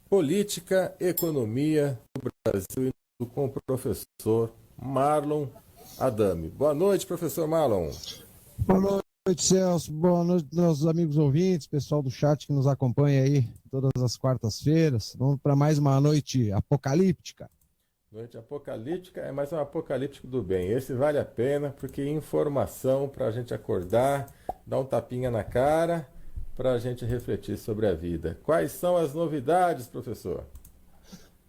Política, Economia do Brasil e com o professor Marlon Adami. Boa noite, professor Marlon. Boa noite, Celso. Boa noite, nossos amigos ouvintes, pessoal do chat que nos acompanha aí todas as quartas-feiras. Vamos para mais uma noite apocalíptica. Noite apocalíptica é mais um apocalíptico do bem. Esse vale a pena porque informação para a gente acordar, dar um tapinha na cara, para a gente refletir sobre a vida. Quais são as novidades, professor?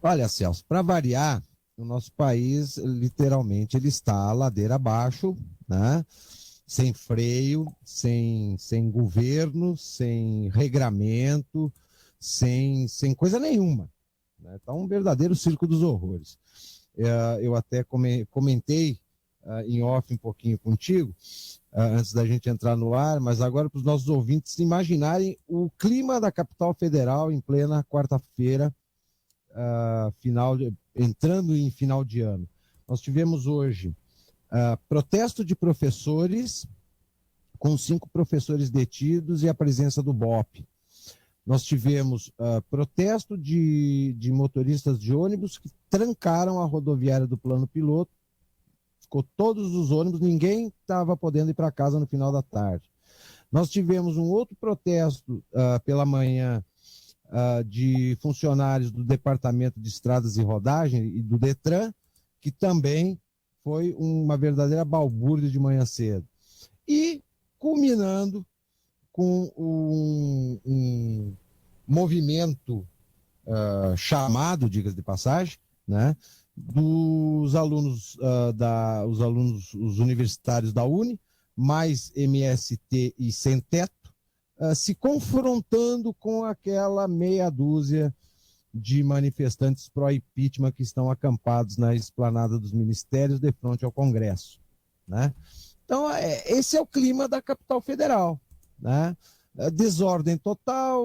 Olha, Celso, para variar, o nosso país, literalmente, ele está ladeira abaixo, né? Sem freio, sem governo, sem regramento, sem coisa nenhuma. Está um verdadeiro circo dos horrores. Eu até comentei em off um pouquinho contigo, antes da gente entrar no ar, mas agora para os nossos ouvintes imaginarem o clima da capital federal em plena quarta-feira, entrando em final de ano. Nós tivemos hoje protesto de professores, com 5 professores detidos e a presença do BOPE. Nós tivemos protesto de motoristas de ônibus que trancaram a rodoviária do Plano Piloto, ficou todos os ônibus, ninguém estava podendo ir para casa no final da tarde. Nós tivemos um outro protesto pela manhã de funcionários do Departamento de Estradas e Rodagem e do DETRAN, que também foi uma verdadeira balbúrdia de manhã cedo. E culminando com um movimento chamado, diga-se de passagem, né, dos alunos, os universitários da UNE, mais MST e Sem Teto, se confrontando com aquela meia dúzia de manifestantes pró-impeachment que estão acampados na esplanada dos ministérios de frente ao Congresso, né? Então, esse é o clima da capital federal, né? Desordem total,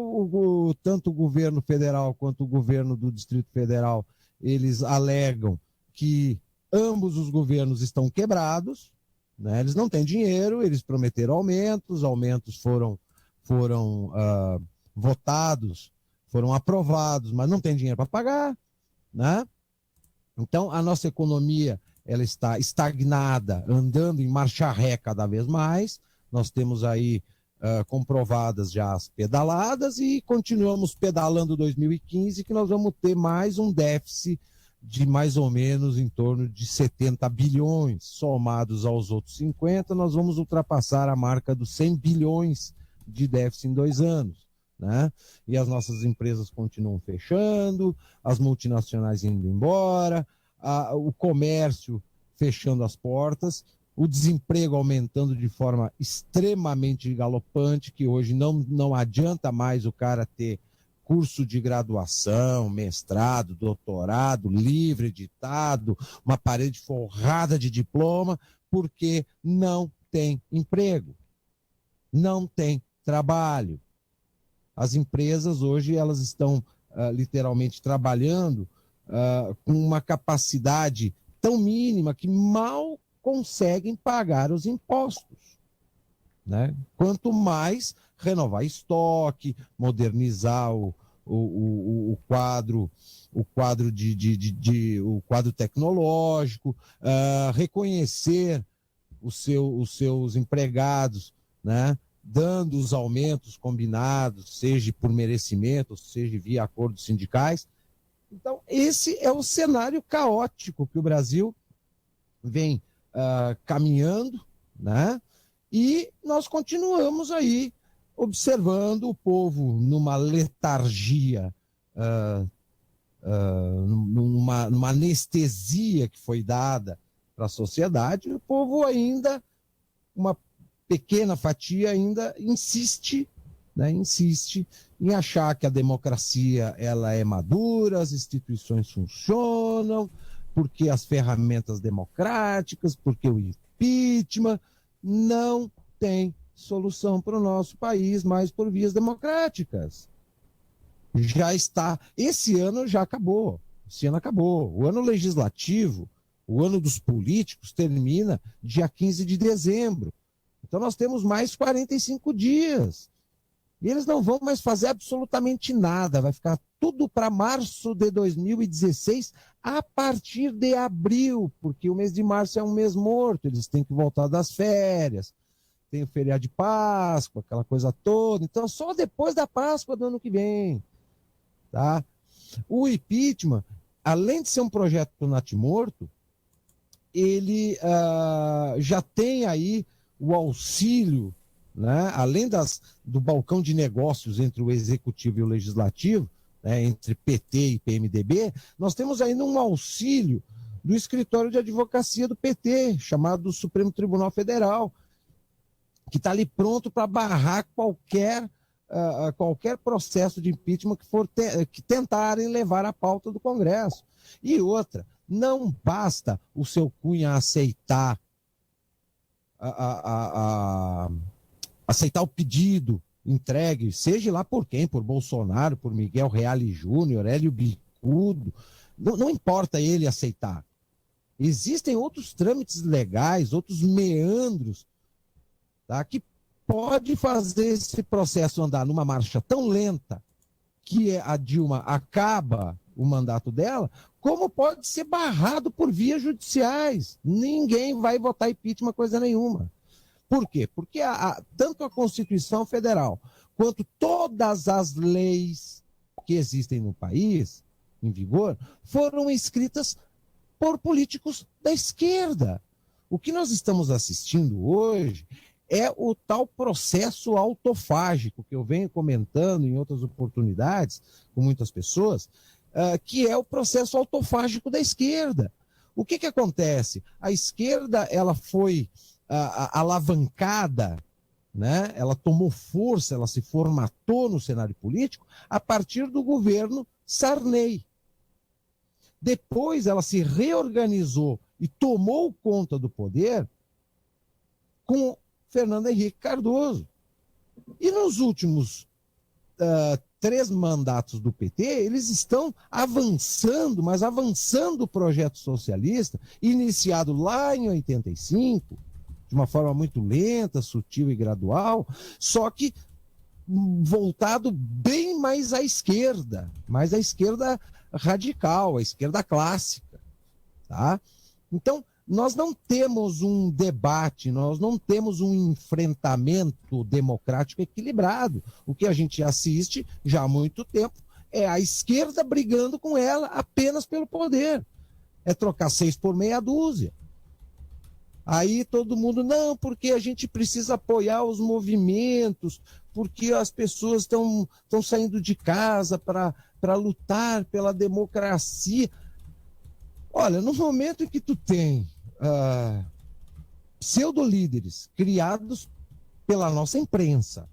tanto o governo federal quanto o governo do Distrito Federal, eles alegam que ambos os governos estão quebrados, né? Eles não têm dinheiro, eles prometeram aumentos foram votados, foram aprovados, mas não tem dinheiro para pagar, né? Então, a nossa economia, ela está estagnada, andando em marcha ré cada vez mais. Nós temos aí comprovadas já as pedaladas e continuamos pedalando 2015, que nós vamos ter mais um déficit de mais ou menos em torno de 70 bilhões, somados aos outros 50, nós vamos ultrapassar a marca dos 100 bilhões de déficit em 2 anos, né? E as nossas empresas continuam fechando, as multinacionais indo embora, o comércio fechando as portas, o desemprego aumentando de forma extremamente galopante, que hoje não adianta mais o cara ter curso de graduação, mestrado, doutorado, livre editado, uma parede forrada de diploma, porque não tem emprego, não tem trabalho. As empresas hoje elas estão literalmente trabalhando com uma capacidade tão mínima que mal conseguem pagar os impostos, né? Quanto mais renovar estoque, modernizar o quadro o quadro tecnológico, reconhecer os seus empregados, né? Dando os aumentos combinados, seja por merecimento, seja via acordos sindicais. Então, esse é o cenário caótico que o Brasil vem caminhando, né? E nós continuamos aí observando o povo numa letargia, numa anestesia que foi dada para a sociedade, e o povo ainda, uma pequena fatia ainda insiste, né, em achar que a democracia ela é madura, as instituições funcionam, porque as ferramentas democráticas, porque o impeachment não tem solução para o nosso país, mais por vias democráticas. Já está, esse ano já acabou, o ano legislativo, o ano dos políticos termina dia 15 de dezembro. Então nós temos mais 45 dias. E eles não vão mais fazer absolutamente nada, vai ficar tudo para março de 2016, a partir de abril, porque o mês de março é um mês morto, eles têm que voltar das férias, tem o feriado de Páscoa, aquela coisa toda, então só depois da Páscoa do ano que vem, tá? O impeachment, além de ser um projeto natimorto, ele já tem aí o auxílio, né, além do balcão de negócios entre o executivo e o legislativo, né, entre PT e PMDB, nós temos ainda um auxílio do escritório de advocacia do PT, chamado Supremo Tribunal Federal, que está ali pronto para barrar qualquer processo de impeachment que tentarem levar à pauta do Congresso. E outra, não basta o seu Cunha aceitar aceitar o pedido entregue, seja lá por quem, por Bolsonaro, por Miguel Reale Júnior, Hélio Bicudo, não importa ele aceitar. Existem outros trâmites legais, outros meandros, tá, que pode fazer esse processo andar numa marcha tão lenta que a Dilma acaba o mandato dela, como pode ser barrado por vias judiciais. Ninguém vai votar impeachment coisa nenhuma. Por quê? Porque tanto a Constituição Federal quanto todas as leis que existem no país, em vigor, foram escritas por políticos da esquerda. O que nós estamos assistindo hoje é o tal processo autofágico, que eu venho comentando em outras oportunidades com muitas pessoas, que é o processo autofágico da esquerda. O que acontece? A esquerda ela foi alavancada, né? Ela tomou força, ela se formatou no cenário político a partir do governo Sarney. Depois ela se reorganizou e tomou conta do poder com Fernando Henrique Cardoso. E nos últimos 3 mandatos do PT, eles estão avançando, mas avançando o projeto socialista, iniciado lá em 85, de uma forma muito lenta, sutil e gradual, só que voltado bem mais à esquerda radical, à esquerda clássica, tá? Então, nós não temos um debate, nós não temos um enfrentamento democrático equilibrado. O que a gente assiste já há muito tempo é a esquerda brigando com ela apenas pelo poder. É trocar 6 por meia dúzia. Aí todo mundo, não, porque a gente precisa apoiar os movimentos, porque as pessoas estão saindo de casa para lutar pela democracia. Olha, no momento em que tu tem pseudo-líderes criados pela nossa imprensa,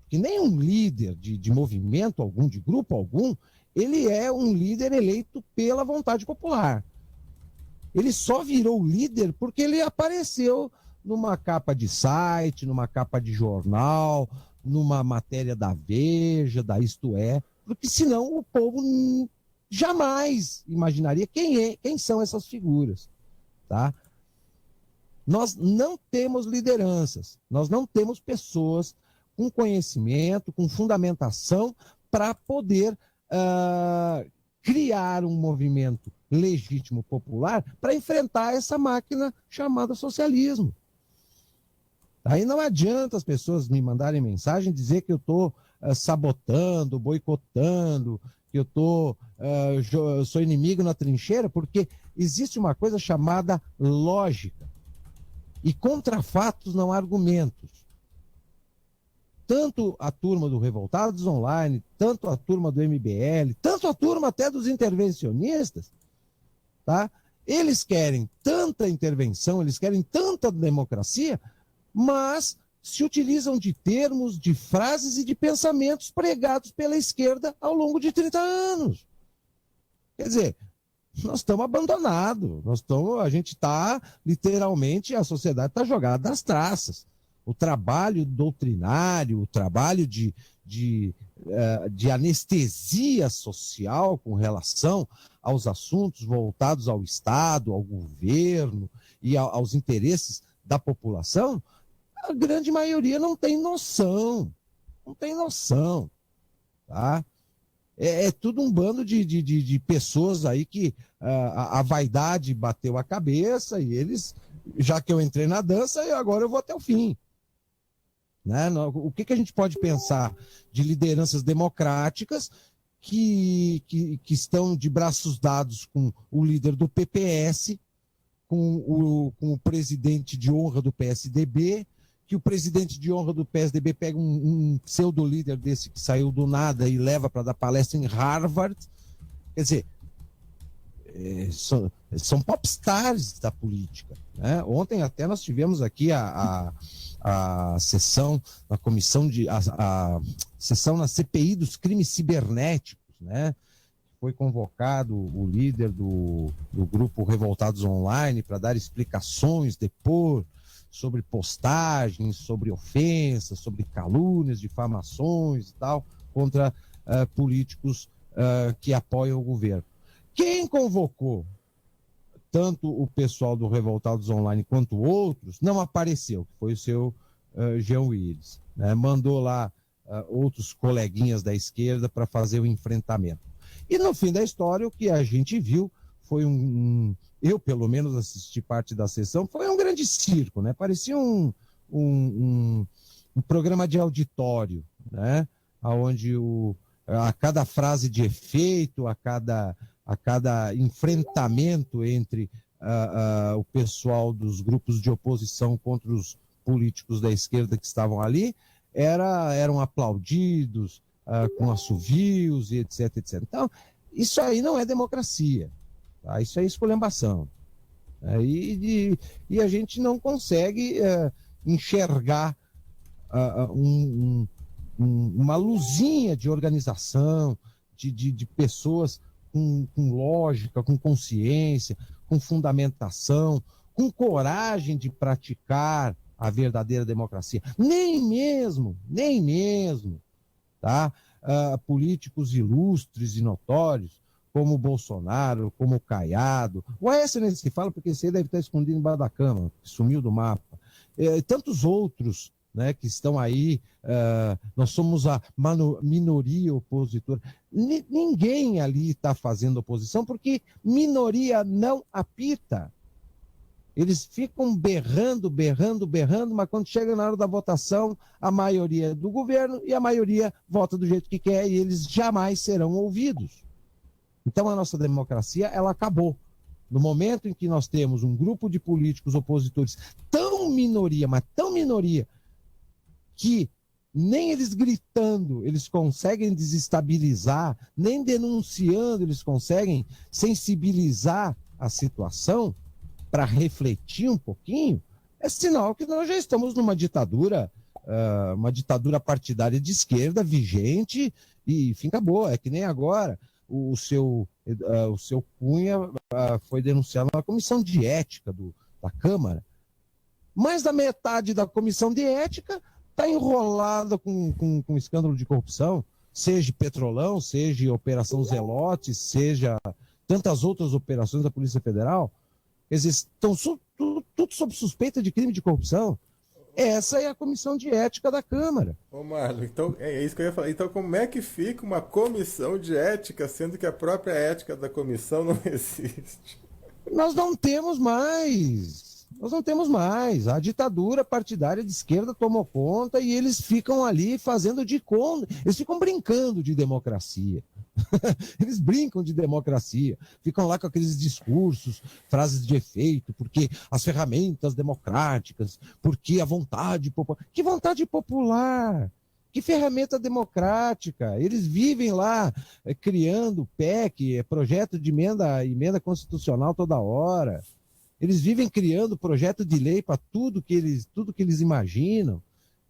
que nem um líder de movimento algum, de grupo algum, ele é um líder eleito pela vontade popular. Ele só virou líder porque ele apareceu numa capa de site, numa capa de jornal, numa matéria da Veja, da Isto É, porque senão o povo jamais imaginaria quem são essas figuras, tá? Nós não temos lideranças, nós não temos pessoas com conhecimento, com fundamentação para poder criar um movimento legítimo popular para enfrentar essa máquina chamada socialismo. Aí não adianta as pessoas me mandarem mensagem dizer que eu estou sabotando, boicotando, que eu sou inimigo na trincheira, porque existe uma coisa chamada lógica. E contra fatos não há argumentos. Tanto a turma do Revoltados Online, tanto a turma do MBL, tanto a turma até dos intervencionistas, tá? Eles querem tanta intervenção, eles querem tanta democracia, mas se utilizam de termos, de frases e de pensamentos pregados pela esquerda ao longo de 30 anos. Quer dizer, nós estamos abandonados, a gente está, literalmente, a sociedade está jogada nas traças. O trabalho doutrinário, o trabalho de anestesia social com relação aos assuntos voltados ao Estado, ao governo e aos interesses da população, a grande maioria não tem noção. Não tem noção, tá? É tudo um bando de pessoas aí que a vaidade bateu a cabeça e eles, já que eu entrei na dança, agora eu vou até o fim. Né? O que a gente pode pensar de lideranças democráticas que estão de braços dados com o líder do PPS, com o presidente de honra do PSDB, que o presidente de honra do PSDB pega um pseudo-líder desse que saiu do nada e leva para dar palestra em Harvard. Quer dizer, são popstars da política. Né? Ontem até nós tivemos aqui a sessão na comissão a sessão na CPI dos crimes cibernéticos, né? Foi convocado o líder do grupo Revoltados Online para dar explicações, depor sobre postagens, sobre ofensas, sobre calúnias, difamações e tal, contra políticos que apoiam o governo. Quem convocou tanto o pessoal do Revoltados Online quanto outros não apareceu, que foi o seu Jean Willis. Né? Mandou lá outros coleguinhas da esquerda para fazer o enfrentamento. E no fim da história, o que a gente viu foi eu pelo menos assisti parte da sessão, foi um grande circo, né? Parecia um programa de auditório, né? Onde a cada frase de efeito, a cada enfrentamento entre o pessoal dos grupos de oposição contra os políticos da esquerda que estavam ali, eram aplaudidos com assovios e etc, etc. Então, isso aí não é democracia, tá? Isso é esculhambação. E a gente não consegue enxergar uma luzinha de organização, de pessoas com lógica, com consciência, com fundamentação, com coragem de praticar a verdadeira democracia. Nem mesmo, tá? Políticos ilustres e notórios, como o Bolsonaro, como o Caiado. O Aécio nem se fala, porque esse aí deve estar escondido embaixo da cama, sumiu do mapa. Tantos outros, né, que estão aí, nós somos a minoria opositora. Ninguém ali está fazendo oposição, porque minoria não apita. Eles ficam berrando, mas quando chega na hora da votação, a maioria é do governo e a maioria vota do jeito que quer e eles jamais serão ouvidos. Então a nossa democracia, ela acabou. No momento em que nós temos um grupo de políticos opositores tão minoria, mas tão minoria, que nem eles gritando eles conseguem desestabilizar, nem denunciando eles conseguem sensibilizar a situação, para refletir um pouquinho, é sinal que nós já estamos numa ditadura, uma ditadura partidária de esquerda vigente e enfim, acabou. É que nem agora o seu Cunha foi denunciado na comissão de ética da Câmara. Mais da metade da comissão de ética está enrolada com escândalo de corrupção, seja Petrolão, seja Operação Zelote, seja tantas outras operações da Polícia Federal. Quer dizer, estão tudo sob suspeita de crime de corrupção. Essa é a comissão de ética da Câmara. Ô Marlon, então é isso que eu ia falar. Então como é que fica uma comissão de ética, sendo que a própria ética da comissão não existe? Nós não temos mais. A ditadura partidária de esquerda tomou conta e eles ficam ali fazendo de conta. Eles ficam brincando de democracia. Eles brincam de democracia, ficam lá com aqueles discursos, frases de efeito, porque as ferramentas democráticas, porque a vontade popular. Que vontade popular? Que ferramenta democrática? Eles vivem lá criando PEC, projeto de emenda constitucional toda hora. Eles vivem criando projeto de lei para tudo que eles imaginam.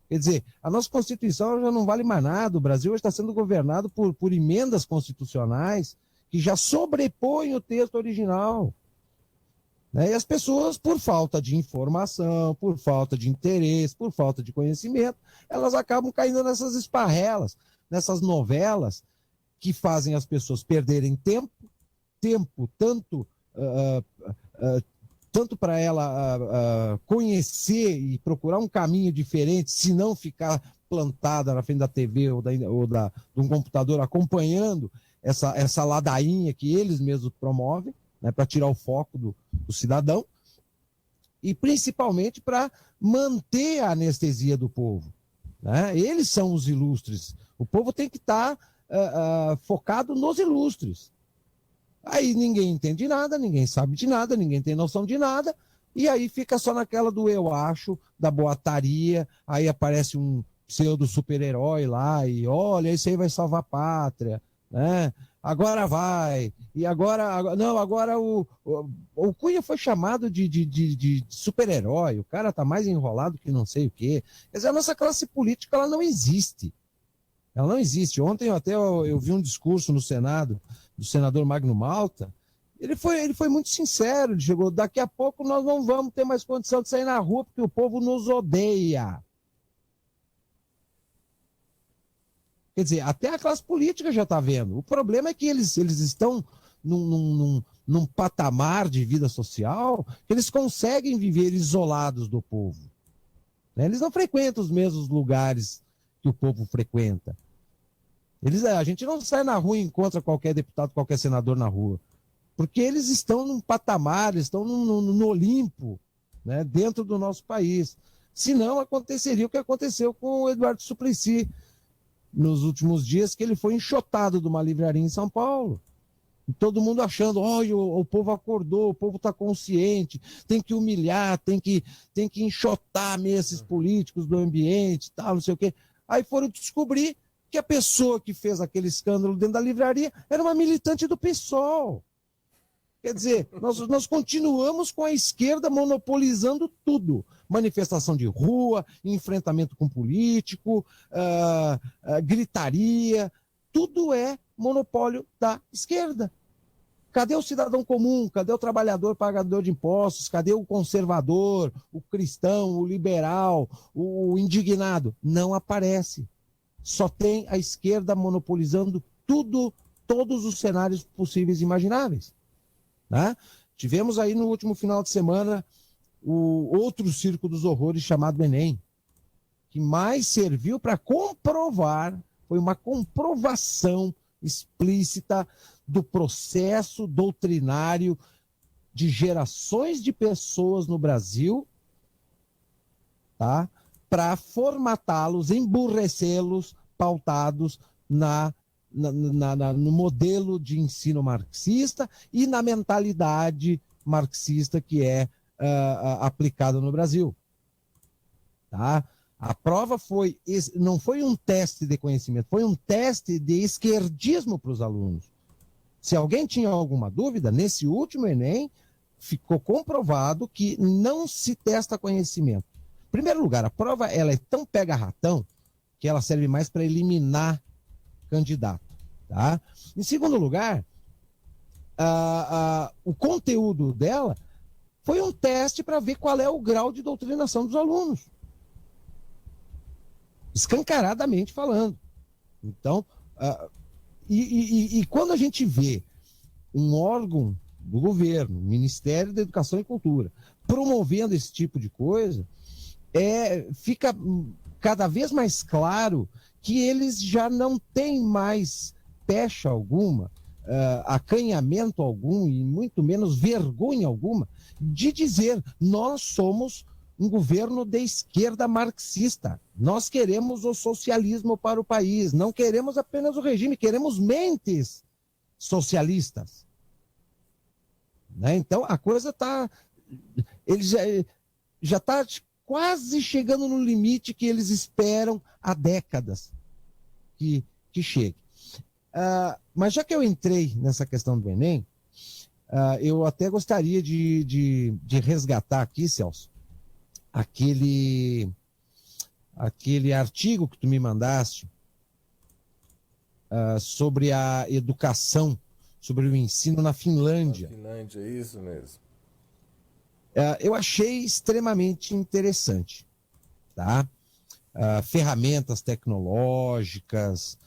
Quer dizer, a nossa Constituição já não vale mais nada. O Brasil está sendo governado por emendas constitucionais que já sobrepõem o texto original. Né? E as pessoas, por falta de informação, por falta de interesse, por falta de conhecimento, elas acabam caindo nessas esparrelas, nessas novelas que fazem as pessoas perderem tempo tanto tanto para ela conhecer e procurar um caminho diferente, se não ficar plantada na frente da TV ou de um computador acompanhando essa ladainha que eles mesmos promovem, né, para tirar o foco do cidadão, e principalmente para manter a anestesia do povo. Né? Eles são os ilustres. O povo tem que estar focado nos ilustres. Aí ninguém entende nada, ninguém sabe de nada, ninguém tem noção de nada, e aí fica só naquela do eu acho, da boataria, aí aparece um pseudo super-herói lá, e olha, esse aí vai salvar a pátria, né? Agora vai, e agora não, agora o Cunha foi chamado de super-herói, o cara tá mais enrolado que não sei o quê. Quer dizer, a nossa classe política, ela não existe. Ela não existe. Ontem eu vi um discurso no Senado do senador Magno Malta. Ele foi muito sincero. Ele chegou: daqui a pouco nós não vamos ter mais condição de sair na rua porque o povo nos odeia. Quer dizer, até a classe política já está vendo. O problema é que eles estão num patamar de vida social que eles conseguem viver isolados do povo. Né? Eles não frequentam os mesmos lugares que o povo frequenta. A gente não sai na rua e encontra qualquer deputado, qualquer senador na rua, porque eles estão num patamar, eles estão no Olimpo, né, dentro do nosso país. Senão aconteceria o que aconteceu com o Eduardo Suplicy nos últimos dias, que ele foi enxotado de uma livraria em São Paulo. E todo mundo achando: olha, o povo acordou, o povo está consciente, tem que humilhar, tem que enxotar mesmo esses políticos do ambiente, tal, não sei o quê. Aí foram descobrir que a pessoa que fez aquele escândalo dentro da livraria era uma militante do PSOL. Quer dizer, nós continuamos com a esquerda monopolizando tudo. Manifestação de rua, enfrentamento com político, gritaria, tudo é monopólio da esquerda. Cadê o cidadão comum? Cadê o trabalhador pagador de impostos? Cadê o conservador, o cristão, o liberal, o indignado? Não aparece. Só tem a esquerda monopolizando tudo, todos os cenários possíveis e imagináveis. Né? Tivemos aí no último final de semana o outro circo dos horrores chamado Enem, que mais serviu para comprovar, foi uma comprovação explícita do processo doutrinário de gerações de pessoas no Brasil, tá? Para formatá-los, emburrecê-los, pautados no modelo de ensino marxista e na mentalidade marxista que é aplicada no Brasil. Tá? A prova não foi um teste de conhecimento, foi um teste de esquerdismo para os alunos. Se alguém tinha alguma dúvida, nesse último Enem ficou comprovado que não se testa conhecimento. Em primeiro lugar, a prova ela é tão pega-ratão que ela serve mais para eliminar candidato. Tá? Em segundo lugar, o conteúdo dela foi um teste para ver qual é o grau de doutrinação dos alunos. Escancaradamente falando. Então, e quando a gente vê um órgão do governo, o Ministério da Educação e Cultura, promovendo esse tipo de coisa, fica cada vez mais claro que eles já não têm mais pecha alguma, acanhamento algum e muito menos vergonha alguma de dizer: nós somos um governo de esquerda marxista, nós queremos o socialismo para o país, não queremos apenas o regime, queremos mentes socialistas. Né? Então a coisa está, ele já está quase chegando no limite que eles esperam há décadas que chegue. Mas já que eu entrei nessa questão do Enem, eu até gostaria de resgatar aqui, Celso, aquele artigo que tu me mandaste sobre a educação, sobre o ensino na Finlândia. Na Finlândia, isso mesmo. Eu achei extremamente interessante, tá? Ferramentas tecnológicas,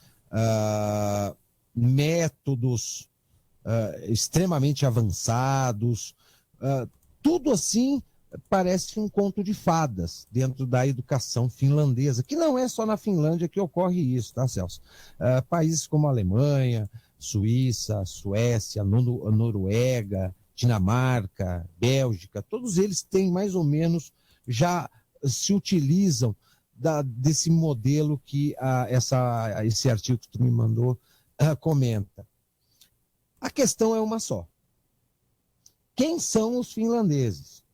métodos extremamente avançados, tudo assim parece um conto de fadas dentro da educação finlandesa, que não é só na Finlândia que ocorre isso, tá, Celso? Países como a Alemanha, Suíça, Suécia, Noruega, Dinamarca, Bélgica, todos eles têm mais ou menos, já se utilizam desse modelo que esse artigo que tu me mandou comenta. A questão é uma só. Quem são os finlandeses?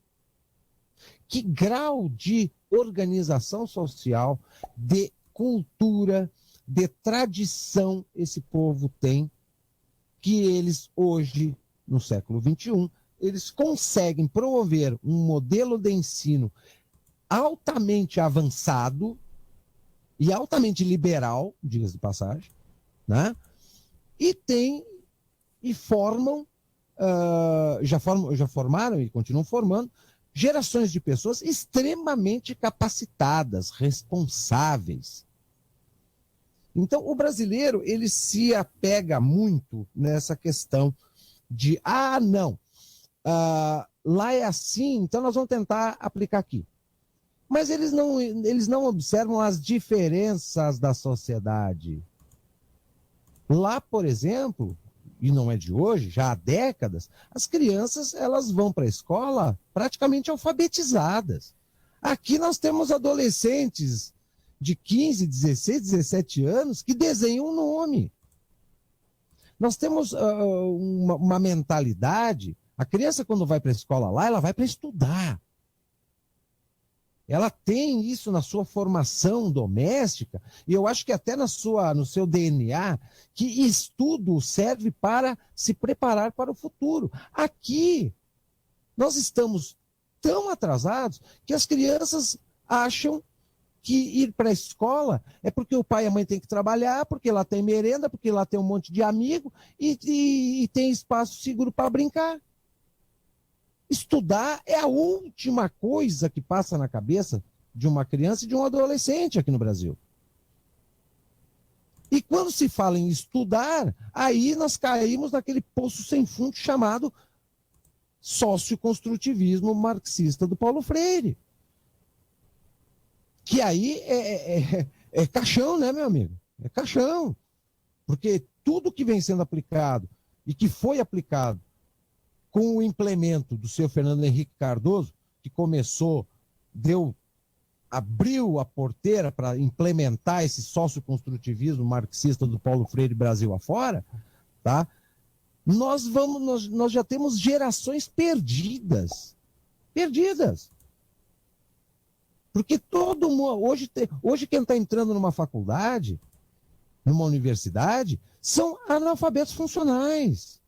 Que grau de organização social, de cultura, de tradição esse povo tem, que eles hoje, no século XXI, eles conseguem promover um modelo de ensino altamente avançado e altamente liberal, diga-se de passagem, né? E formam, já formaram e continuam formando gerações de pessoas extremamente capacitadas, responsáveis. Então, o brasileiro, ele se apega muito nessa questão de, não, lá é assim, então nós vamos tentar aplicar aqui. Mas eles não observam as diferenças da sociedade. Lá, por exemplo, e não é de hoje, já há décadas, as crianças elas vão para a escola praticamente alfabetizadas. Aqui nós temos adolescentes de 15, 16, 17 anos que desenham um nome. Nós temos uma mentalidade, a criança quando vai para a escola lá, ela vai para estudar. Ela tem isso na sua formação doméstica, e eu acho que até no seu DNA, que estudo serve para se preparar para o futuro. Aqui, nós estamos tão atrasados que as crianças acham que ir para a escola é porque o pai e a mãe têm que trabalhar, porque lá tem merenda, porque lá tem um monte de amigo e tem espaço seguro para brincar. Estudar é a última coisa que passa na cabeça de uma criança e de um adolescente aqui no Brasil. E quando se fala em estudar, aí nós caímos naquele poço sem fundo chamado socioconstrutivismo marxista do Paulo Freire. Que aí é caixão, né, meu amigo? É caixão. Porque tudo que vem sendo aplicado e que foi aplicado com o implemento do seu Fernando Henrique Cardoso, que abriu a porteira para implementar esse socioconstrutivismo marxista do Paulo Freire Brasil afora, tá? Nós já temos gerações perdidas. Perdidas. Porque todo mundo, hoje quem está entrando numa faculdade, numa universidade, são analfabetos funcionais.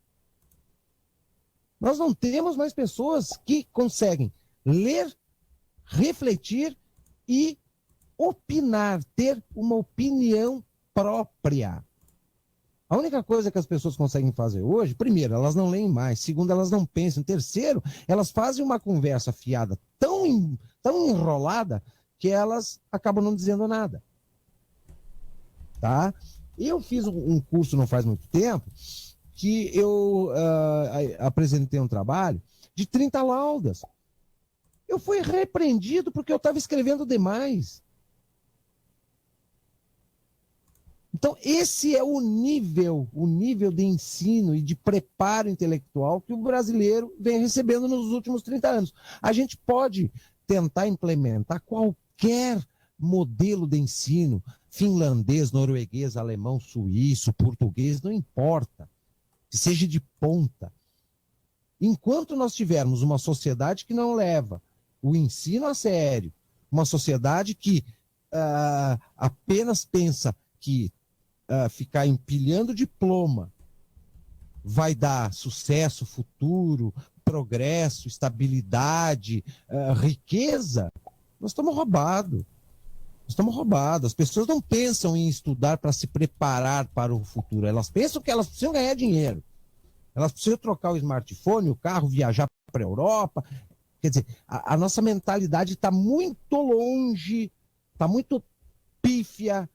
Nós não temos mais pessoas que conseguem ler, refletir e opinar, ter uma opinião própria. A única coisa que as pessoas conseguem fazer hoje, primeiro, elas não leem mais, segundo, elas não pensam, terceiro, elas fazem uma conversa fiada tão enrolada que elas acabam não dizendo nada. Tá? Eu fiz um curso não faz muito tempo, que eu apresentei um trabalho de 30 laudas. Eu fui repreendido porque eu estava escrevendo demais. Então, esse é o nível de ensino e de preparo intelectual que o brasileiro vem recebendo nos últimos 30 anos. A gente pode tentar implementar qualquer modelo de ensino, finlandês, norueguês, alemão, suíço, português, não importa. Que seja de ponta. Enquanto nós tivermos uma sociedade que não leva o ensino a sério, uma sociedade que apenas pensa que ficar empilhando diploma vai dar sucesso futuro, progresso, estabilidade, riqueza, nós estamos roubados. As pessoas não pensam em estudar para se preparar para o futuro. Elas pensam que elas precisam ganhar dinheiro. Elas precisam trocar o smartphone, o carro, viajar para a Europa. Quer dizer, a nossa mentalidade está muito longe, está muito pífia,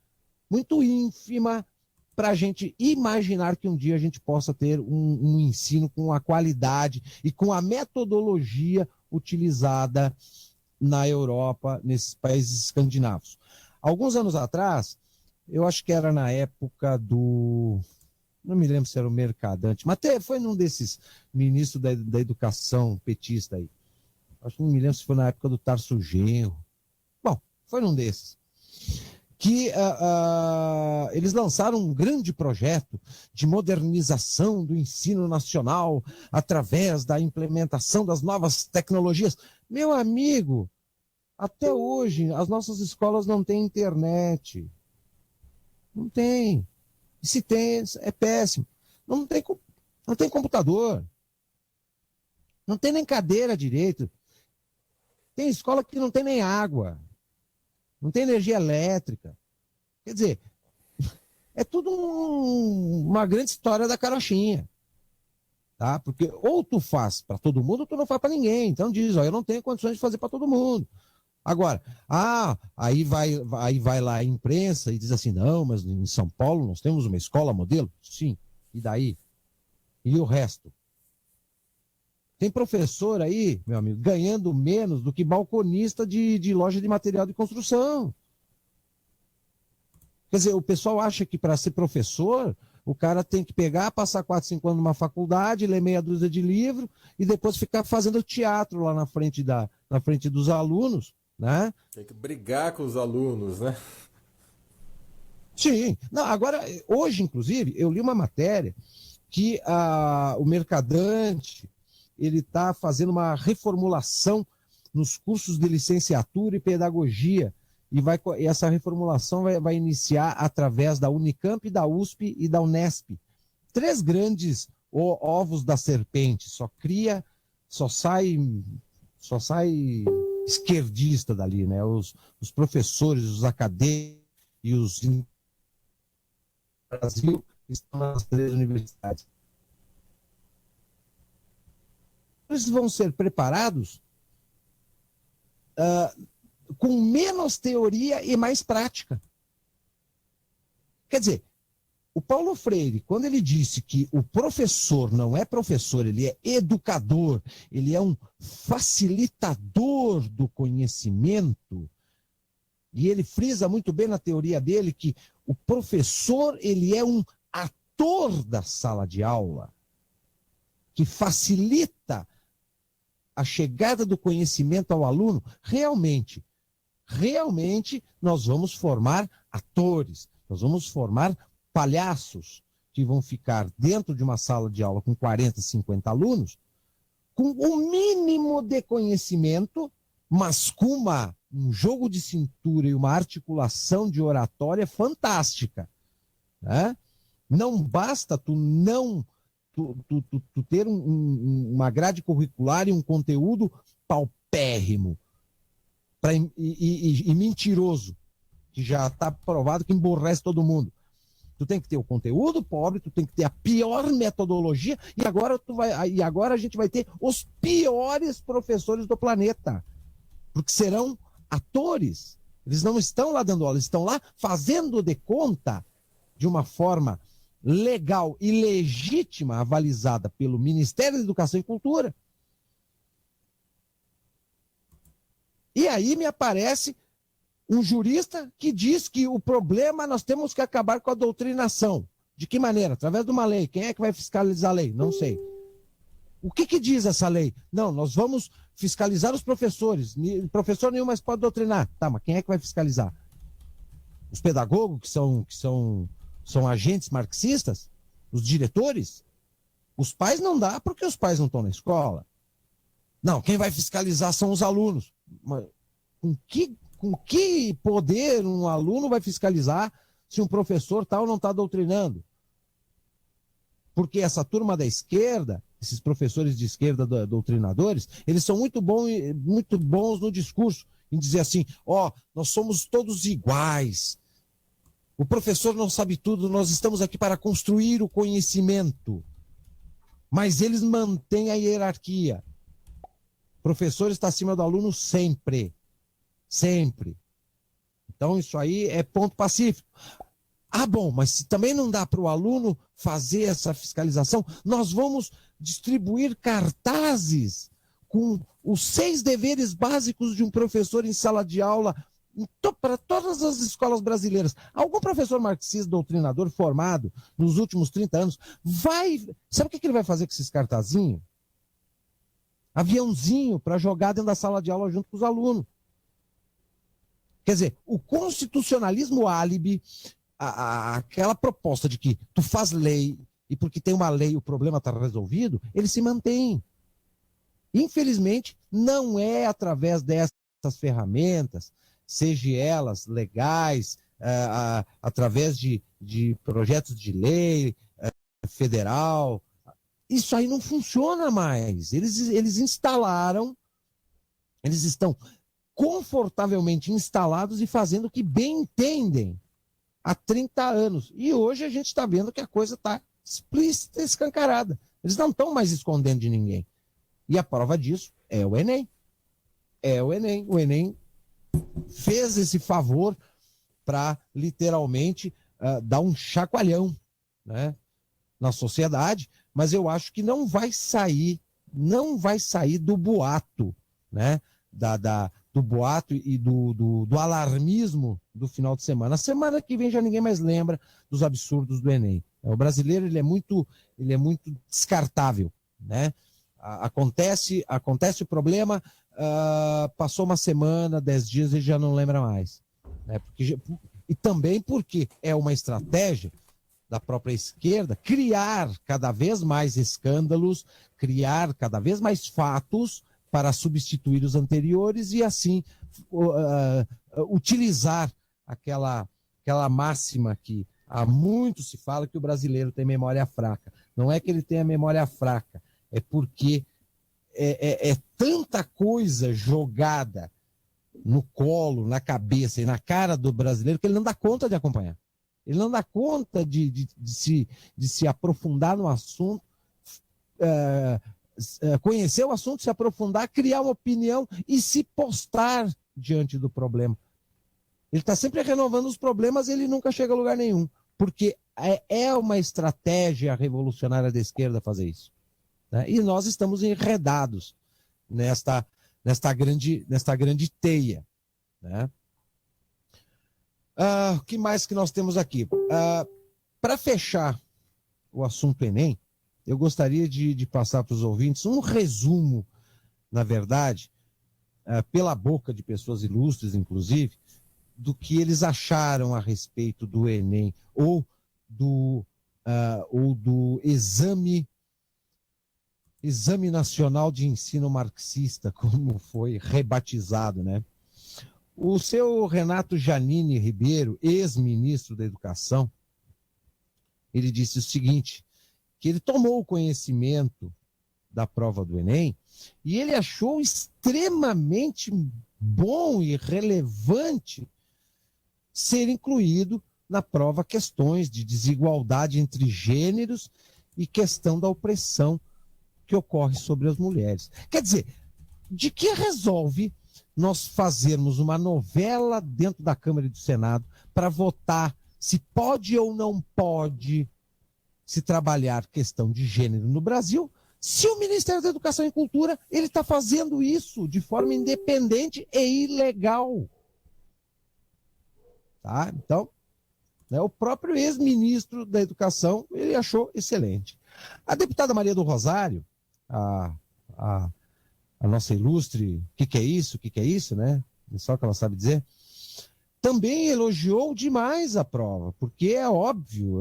muito ínfima para a gente imaginar que um dia a gente possa ter um ensino com a qualidade e com a metodologia utilizada na Europa, nesses países escandinavos. Alguns anos atrás, eu acho que era na época do... Não me lembro se era o Mercadante, mas até foi num desses ministros da educação petista aí. Acho que não me lembro se foi na época do Tarso Genro. Bom, foi num desses. Que eles lançaram um grande projeto de modernização do ensino nacional através da implementação das novas tecnologias. Meu amigo, até hoje as nossas escolas não têm internet. Não tem. E se tem, é péssimo. Não tem computador. Não tem nem cadeira direito. Tem escola que não tem nem água. Não tem energia elétrica. Quer dizer, é tudo uma grande história da carochinha. Tá? Porque ou tu faz para todo mundo ou tu não faz para ninguém. Então diz, ó, eu não tenho condições de fazer para todo mundo. Agora, aí vai lá a imprensa e diz assim, não, mas em São Paulo nós temos uma escola modelo? Sim, e daí? E o resto? Tem professor aí, meu amigo, ganhando menos do que balconista de loja de material de construção. Quer dizer, o pessoal acha que para ser professor, o cara tem que pegar, passar 4, 5 anos numa faculdade, ler meia dúzia de livro e depois ficar fazendo teatro lá na frente dos alunos, né? Tem que brigar com os alunos, né? Sim. Não, agora, hoje, inclusive, eu li uma matéria que o Mercadante ele está fazendo uma reformulação nos cursos de licenciatura e pedagogia. E essa reformulação vai iniciar através da Unicamp, da USP e da Unesp. 3 grandes ovos da serpente. Só sai esquerdista dali, né? Os professores, os acadêmicos e os Brasil estão nas 3 universidades. Eles vão ser preparados com menos teoria e mais prática. Quer dizer, o Paulo Freire, quando ele disse que o professor não é professor, ele é educador, ele é um facilitador do conhecimento, e ele frisa muito bem na teoria dele que o professor ele é um ator da sala de aula, que facilita a chegada do conhecimento ao aluno. Realmente nós vamos formar atores, nós vamos formar palhaços que vão ficar dentro de uma sala de aula com 40, 50 alunos, com o mínimo de conhecimento, mas com um jogo de cintura e uma articulação de oratória fantástica. Né? Não basta tu ter uma grade curricular e um conteúdo paupérrimo e mentiroso, que já está provado que emborrece todo mundo. Tu tem que ter o conteúdo pobre, tu tem que ter a pior metodologia, e agora a gente vai ter os piores professores do planeta. Porque serão atores. Eles não estão lá dando aula, eles estão lá fazendo de conta de uma forma legal e legítima, avalizada pelo Ministério da Educação e Cultura. E aí me aparece um jurista que diz que o problema nós temos que acabar com a doutrinação. De que maneira? Através de uma lei. Quem é que vai fiscalizar a lei? Não sei. O que diz essa lei? Não, nós vamos fiscalizar os professores. Professor nenhum mais pode doutrinar. Tá, mas quem é que vai fiscalizar? Os pedagogos que são agentes marxistas? Os diretores? Os pais não dá porque os pais não estão na escola. Não, quem vai fiscalizar são os alunos. Mas com que poder um aluno vai fiscalizar se um professor tal não está doutrinando? Porque essa turma da esquerda, esses professores de esquerda doutrinadores, eles são muito bons no discurso, em dizer assim, nós somos todos iguais. O professor não sabe tudo, nós estamos aqui para construir o conhecimento. Mas eles mantêm a hierarquia. O professor está acima do aluno sempre. Sempre. Então isso aí é ponto pacífico. Bom, mas se também não dá para o aluno fazer essa fiscalização, nós vamos distribuir cartazes com os 6 deveres básicos de um professor em sala de aula para todas as escolas brasileiras. Algum professor marxista, doutrinador, formado nos últimos 30 anos, sabe o que ele vai fazer com esses cartazinhos? Aviãozinho para jogar dentro da sala de aula junto com os alunos. Quer dizer, o constitucionalismo álibi, aquela proposta de que tu faz lei e porque tem uma lei o problema está resolvido, ele se mantém. Infelizmente, não é através dessas ferramentas, seja elas legais, através de projetos de lei federal. Isso aí não funciona mais. Eles instalaram, eles estão confortavelmente instalados e fazendo o que bem entendem há 30 anos. E hoje a gente está vendo que a coisa está explícita, escancarada. Eles não estão mais escondendo de ninguém. E a prova disso é o Enem. É o Enem. O Enem fez esse favor para, literalmente, dar um chacoalhão, né, na sociedade, mas eu acho que não vai sair do boato, né, do boato e do alarmismo do final de semana. A semana que vem já ninguém mais lembra dos absurdos do Enem. O brasileiro ele é muito descartável, né? Acontece o problema, passou uma semana, 10 dias, ele já não lembra mais. Né? E também porque é uma estratégia da própria esquerda criar cada vez mais escândalos, criar cada vez mais fatos para substituir os anteriores e assim utilizar aquela máxima que há muito se fala que o brasileiro tem memória fraca. Não é que ele tenha memória fraca, é porque é tanta coisa jogada no colo, na cabeça e na cara do brasileiro que ele não dá conta de acompanhar. Ele não dá conta de se aprofundar no assunto, conhecer o assunto, se aprofundar, criar uma opinião e se postar diante do problema. Ele está sempre renovando os problemas e ele nunca chega a lugar nenhum, porque é uma estratégia revolucionária da esquerda fazer isso. Né? E nós estamos enredados nesta grande teia. Né? O que mais que nós temos aqui? Para fechar o assunto Enem, eu gostaria de passar para os ouvintes um resumo, na verdade, pela boca de pessoas ilustres, inclusive, do que eles acharam a respeito do Enem ou do Exame Nacional de Ensino Marxista, como foi rebatizado, né? O seu Renato Janine Ribeiro, ex-ministro da Educação, ele disse o seguinte, que ele tomou conhecimento da prova do Enem e ele achou extremamente bom e relevante ser incluído na prova questões de desigualdade entre gêneros e questão da opressão que ocorre sobre as mulheres. Quer dizer, de que resolve nós fazermos uma novela dentro da Câmara e do Senado para votar se pode ou não pode se trabalhar questão de gênero no Brasil, se o Ministério da Educação e Cultura ele está fazendo isso de forma independente e ilegal? Tá? Então, né, o próprio ex-ministro da Educação ele achou excelente. A deputada Maria do Rosário, a nossa ilustre, o que é isso, né? Só que ela sabe dizer, também elogiou demais a prova, porque é óbvio,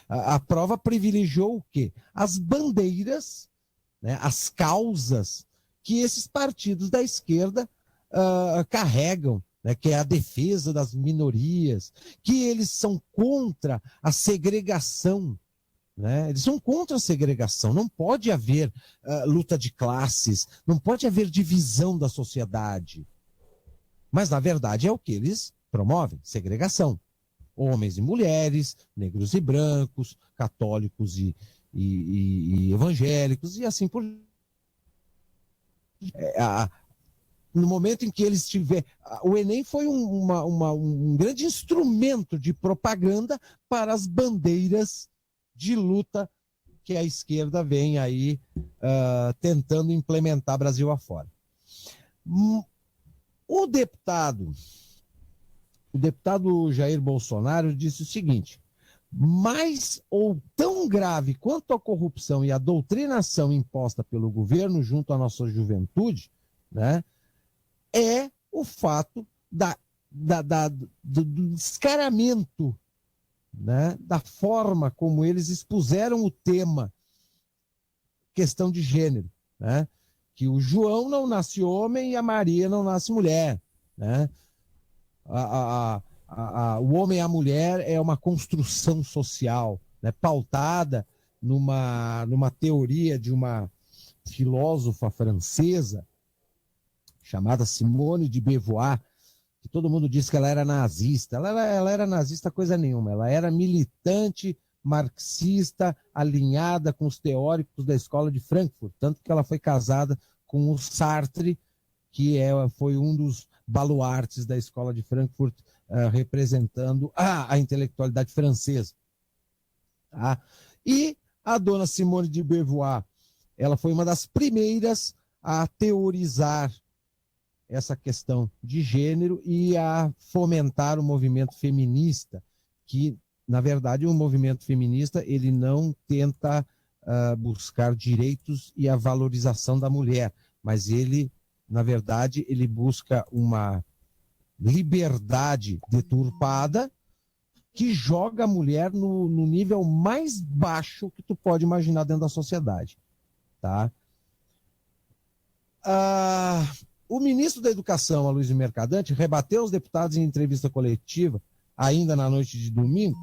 a prova privilegiou o quê? As bandeiras, né, as causas que esses partidos da esquerda carregam, né, que é a defesa das minorias, que eles são contra a segregação. Né? Eles são contra a segregação, não pode haver luta de classes, não pode haver divisão da sociedade. Mas, na verdade, é o que eles promovem, segregação. Homens e mulheres, negros e brancos, católicos e evangélicos, e assim por no momento em que eles tiverem... O Enem foi um grande instrumento de propaganda para as bandeiras de luta que a esquerda vem aí tentando implementar Brasil afora. O deputado Jair Bolsonaro disse o seguinte: mais ou tão grave quanto a corrupção e a doutrinação imposta pelo governo junto à nossa juventude, né, é o fato do descaramento, né, da forma como eles expuseram o tema, questão de gênero, né, que o João não nasce homem e a Maria não nasce mulher, né, o homem e a mulher é uma construção social, né, pautada numa teoria de uma filósofa francesa chamada Simone de Beauvoir, que todo mundo diz que ela era nazista. Ela era nazista coisa nenhuma, ela era militante marxista, alinhada com os teóricos da escola de Frankfurt, tanto que ela foi casada com o Sartre, que foi um dos baluartes da escola de Frankfurt, representando a intelectualidade francesa. Tá? E a dona Simone de Beauvoir, ela foi uma das primeiras a teorizar essa questão de gênero e a fomentar o movimento feminista, que, na verdade, o movimento feminista ele não tenta buscar direitos e a valorização da mulher, mas ele, na verdade, ele busca uma liberdade deturpada que joga a mulher no nível mais baixo que tu pode imaginar dentro da sociedade. Tá? O ministro da Educação, Aloysio Mercadante, rebateu aos deputados em entrevista coletiva, ainda na noite de domingo,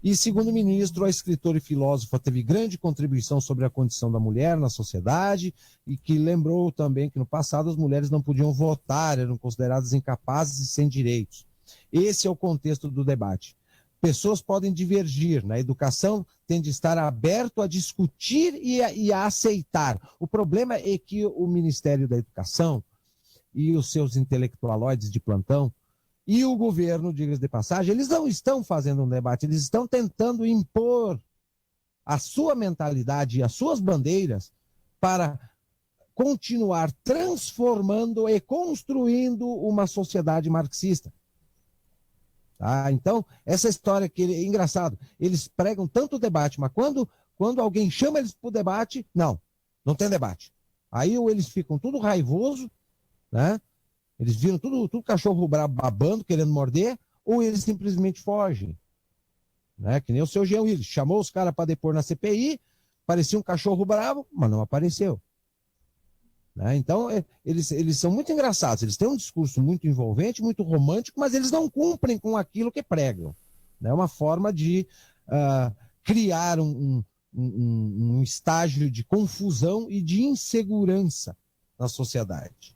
e, segundo o ministro, a escritora e filósofa teve grande contribuição sobre a condição da mulher na sociedade e que lembrou também que no passado as mulheres não podiam votar, eram consideradas incapazes e sem direitos. Esse é o contexto do debate. Pessoas podem divergir, na educação tem de estar aberto a discutir e a aceitar. O problema é que o Ministério da Educação e os seus intelectualoides de plantão e o governo, diga-se de passagem, eles não estão fazendo um debate, eles estão tentando impor a sua mentalidade e as suas bandeiras para continuar transformando e construindo uma sociedade marxista. Tá? Então, essa história que é engraçado, eles pregam tanto debate, mas quando alguém chama eles para o debate, não tem debate. Aí ou eles ficam tudo raivoso, né? Eles viram tudo cachorro brabo babando, querendo morder, ou eles simplesmente fogem. Né? Que nem o seu Jean Willis. Chamou os caras para depor na CPI, parecia um cachorro bravo, mas não apareceu. Né? Então, eles são muito engraçados. Eles têm um discurso muito envolvente, muito romântico, mas eles não cumprem com aquilo que pregam. É uma forma de criar um estágio de confusão e de insegurança na sociedade.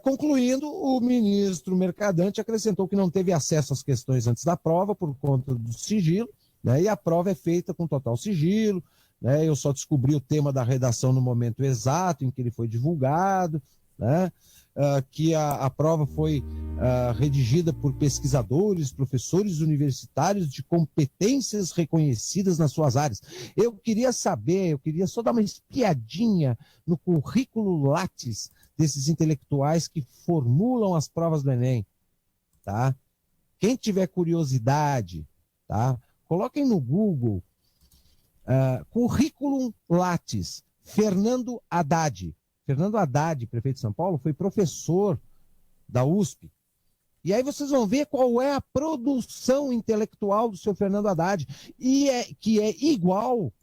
Concluindo, o ministro Mercadante acrescentou que não teve acesso às questões antes da prova por conta do sigilo, né, e a prova é feita com total sigilo, né, eu só descobri o tema da redação no momento exato em que ele foi divulgado, né, que a prova foi redigida por pesquisadores, professores universitários de competências reconhecidas nas suas áreas. Eu queria só dar uma espiadinha no currículo Lattes desses intelectuais que formulam as provas do Enem, tá? Quem tiver curiosidade, tá? Coloquem no Google currículo Lattes, Fernando Haddad. Fernando Haddad, prefeito de São Paulo, foi professor da USP. E aí vocês vão ver qual é a produção intelectual do seu Fernando Haddad, que é igual,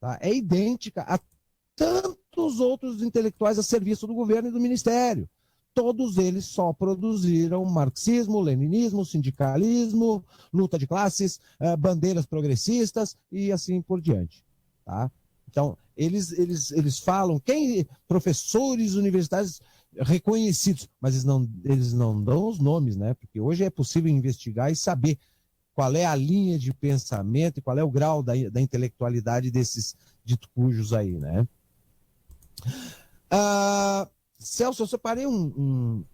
tá? É idêntica a tantos outros intelectuais a serviço do governo e do ministério. Todos eles só produziram marxismo, leninismo, sindicalismo, luta de classes, bandeiras progressistas e assim por diante. Tá? Então, eles falam, professores universitários reconhecidos, mas eles não dão os nomes, né? Porque hoje é possível investigar e saber qual é a linha de pensamento e qual é o grau da intelectualidade desses dito cujos aí, né? Celso, eu separei um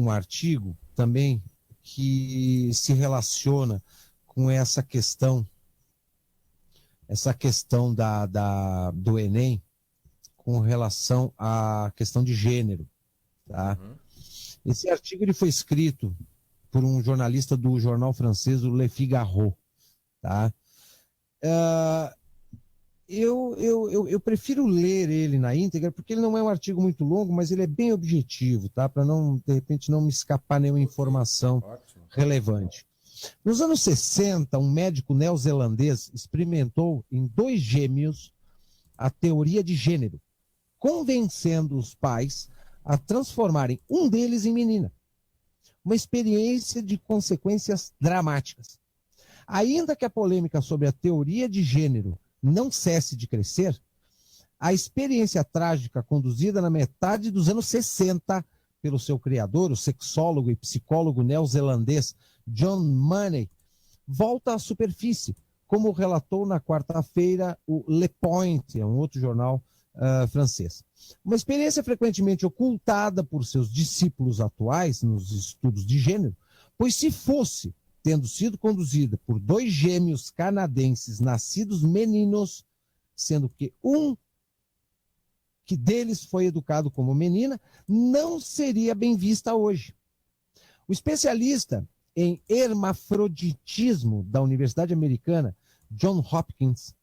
artigo também que se relaciona com essa questão essa questão do Enem com relação à questão de gênero. Tá? Esse artigo ele foi escrito por um jornalista do jornal francês, o Le Figaro. Tá? Eu prefiro ler ele na íntegra, porque ele não é um artigo muito longo, mas ele é bem objetivo, tá? Para não, de repente, não me escapar nenhuma informação relevante. Nos anos 60, um médico neozelandês experimentou em 2 gêmeos a teoria de gênero, convencendo os pais a transformarem um deles em menina. Uma experiência de consequências dramáticas. Ainda que a polêmica sobre a teoria de gênero não cesse de crescer, a experiência trágica conduzida na metade dos anos 60 pelo seu criador, o sexólogo e psicólogo neozelandês John Money, volta à superfície, como relatou na quarta-feira o Le Point, um outro jornal francês. Uma experiência frequentemente ocultada por seus discípulos atuais nos estudos de gênero, pois se fosse tendo sido conduzida por 2 gêmeos canadenses nascidos meninos, sendo que um que deles foi educado como menina, não seria bem vista hoje. O especialista em hermafroditismo da Universidade Americana, John Hopkins,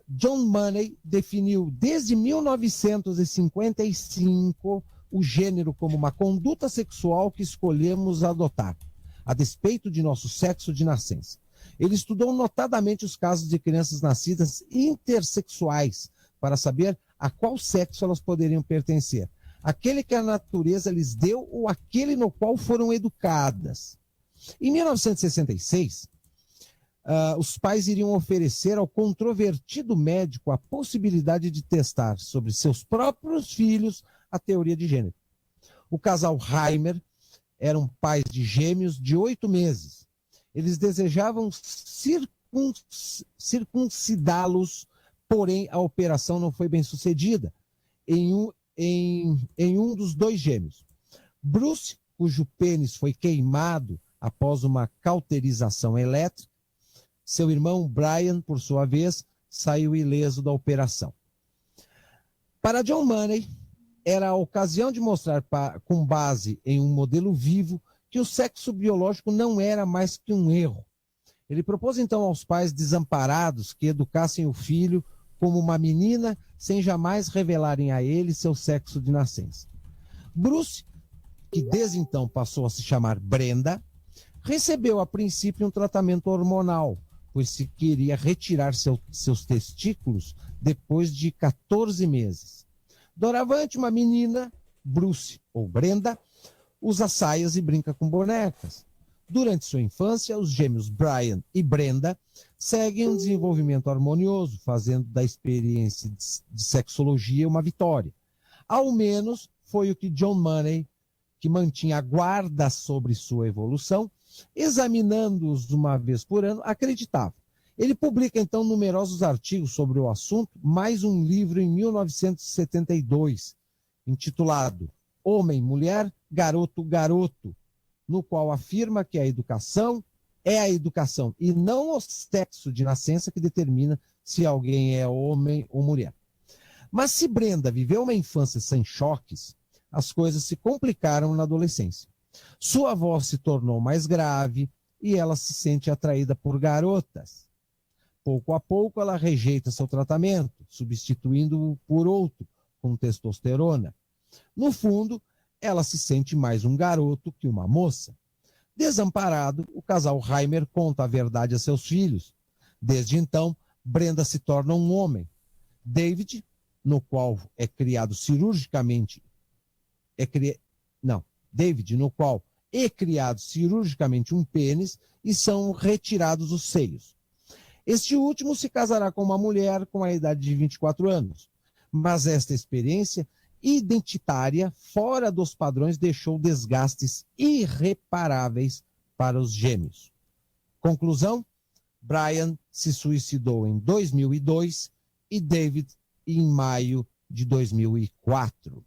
John Money definiu desde 1955 o gênero como uma conduta sexual que escolhemos adotar, a despeito de nosso sexo de nascença. Ele estudou notadamente os casos de crianças nascidas intersexuais para saber a qual sexo elas poderiam pertencer. Aquele que a natureza lhes deu ou aquele no qual foram educadas. Em 1966, os pais iriam oferecer ao controvertido médico a possibilidade de testar sobre seus próprios filhos a teoria de gênero. O casal Heimer eram pais de gêmeos de 8 meses. Eles desejavam circuncidá-los, porém a operação não foi bem sucedida em um dos 2 gêmeos. Bruce, cujo pênis foi queimado após uma cauterização elétrica, seu irmão Brian, por sua vez, saiu ileso da operação. Para John Money, era a ocasião de mostrar, com base em um modelo vivo, que o sexo biológico não era mais que um erro. Ele propôs então aos pais desamparados que educassem o filho como uma menina, sem jamais revelarem a ele seu sexo de nascença. Bruce, que desde então passou a se chamar Brenda, recebeu a princípio um tratamento hormonal, pois se queria retirar seus testículos depois de 14 meses. Doravante, uma menina, Bruce ou Brenda, usa saias e brinca com bonecas. Durante sua infância, os gêmeos Brian e Brenda seguem um desenvolvimento harmonioso, fazendo da experiência de sexologia uma vitória. Ao menos foi o que John Money, que mantinha a guarda sobre sua evolução, examinando-os uma vez por ano, acreditava. Ele publica, então, numerosos artigos sobre o assunto, mais um livro em 1972, intitulado Homem, Mulher, Garoto, Garoto, no qual afirma que a educação é a educação e não o sexo de nascença que determina se alguém é homem ou mulher. Mas se Brenda viveu uma infância sem choques, as coisas se complicaram na adolescência. Sua voz se tornou mais grave e ela se sente atraída por garotas. Pouco a pouco, ela rejeita seu tratamento, substituindo-o por outro, com testosterona. No fundo, ela se sente mais um garoto que uma moça. Desamparado, o casal Heimer conta a verdade a seus filhos. Desde então, Brenda se torna um homem. David, no qual é criado cirurgicamente, David, no qual é criado cirurgicamente um pênis e são retirados os seios. Este último se casará com uma mulher com a idade de 24 anos. Mas esta experiência identitária, fora dos padrões, deixou desgastes irreparáveis para os gêmeos. Conclusão: Brian se suicidou em 2002 e David em maio de 2004.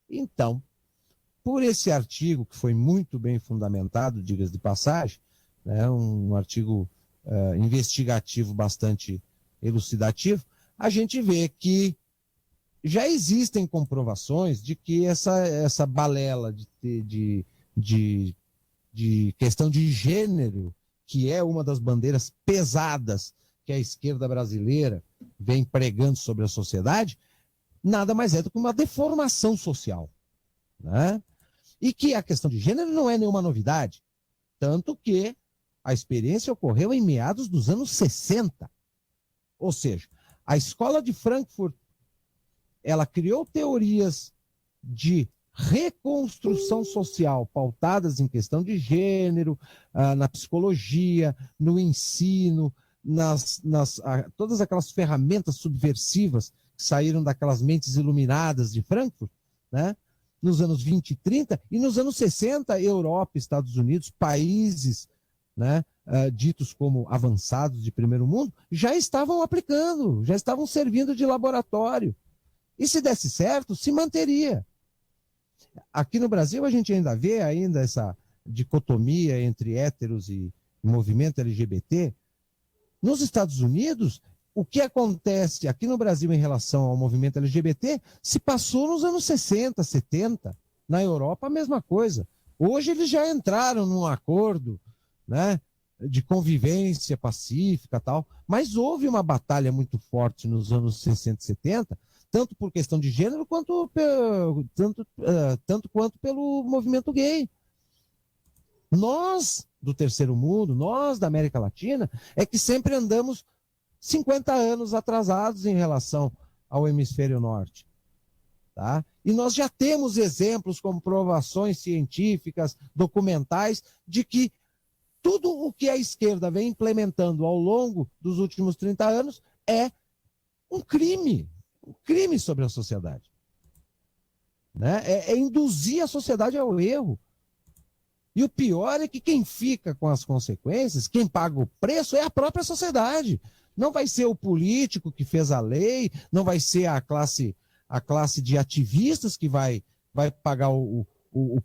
Então, por esse artigo, que foi muito bem fundamentado, diga-se de passagem, né, um artigo investigativo bastante elucidativo, a gente vê que já existem comprovações de que essa balela de questão de gênero, que é uma das bandeiras pesadas que a esquerda brasileira vem pregando sobre a sociedade, nada mais é do que uma deformação social, né? E que a questão de gênero não é nenhuma novidade, tanto que a experiência ocorreu em meados dos anos 60. Ou seja, a escola de Frankfurt, ela criou teorias de reconstrução social pautadas em questão de gênero, na psicologia, no ensino, todas aquelas ferramentas subversivas que saíram daquelas mentes iluminadas de Frankfurt, né? Nos anos 20 e 30, e nos anos 60, Europa, Estados Unidos, países, né, ditos como avançados de primeiro mundo, já estavam aplicando, já estavam servindo de laboratório. E se desse certo, se manteria. Aqui no Brasil a gente ainda vê essa dicotomia entre héteros e movimento LGBT. Nos Estados Unidos, o que acontece aqui no Brasil em relação ao movimento LGBT se passou nos anos 60, 70. Na Europa, a mesma coisa. Hoje eles já entraram num acordo, né, de convivência pacífica e tal, mas houve uma batalha muito forte nos anos 60 e 70, tanto por questão de gênero, tanto quanto pelo movimento gay. Nós, do terceiro mundo, nós da América Latina, é que sempre andamos 50 anos atrasados em relação ao hemisfério norte. Tá? E nós já temos exemplos, comprovações científicas, documentais, de que tudo o que a esquerda vem implementando ao longo dos últimos 30 anos é um crime sobre a sociedade. Né? É induzir a sociedade ao erro. E o pior é que quem fica com as consequências, quem paga o preço, é a própria sociedade. Não vai ser o político que fez a lei, não vai ser a classe de ativistas que vai pagar o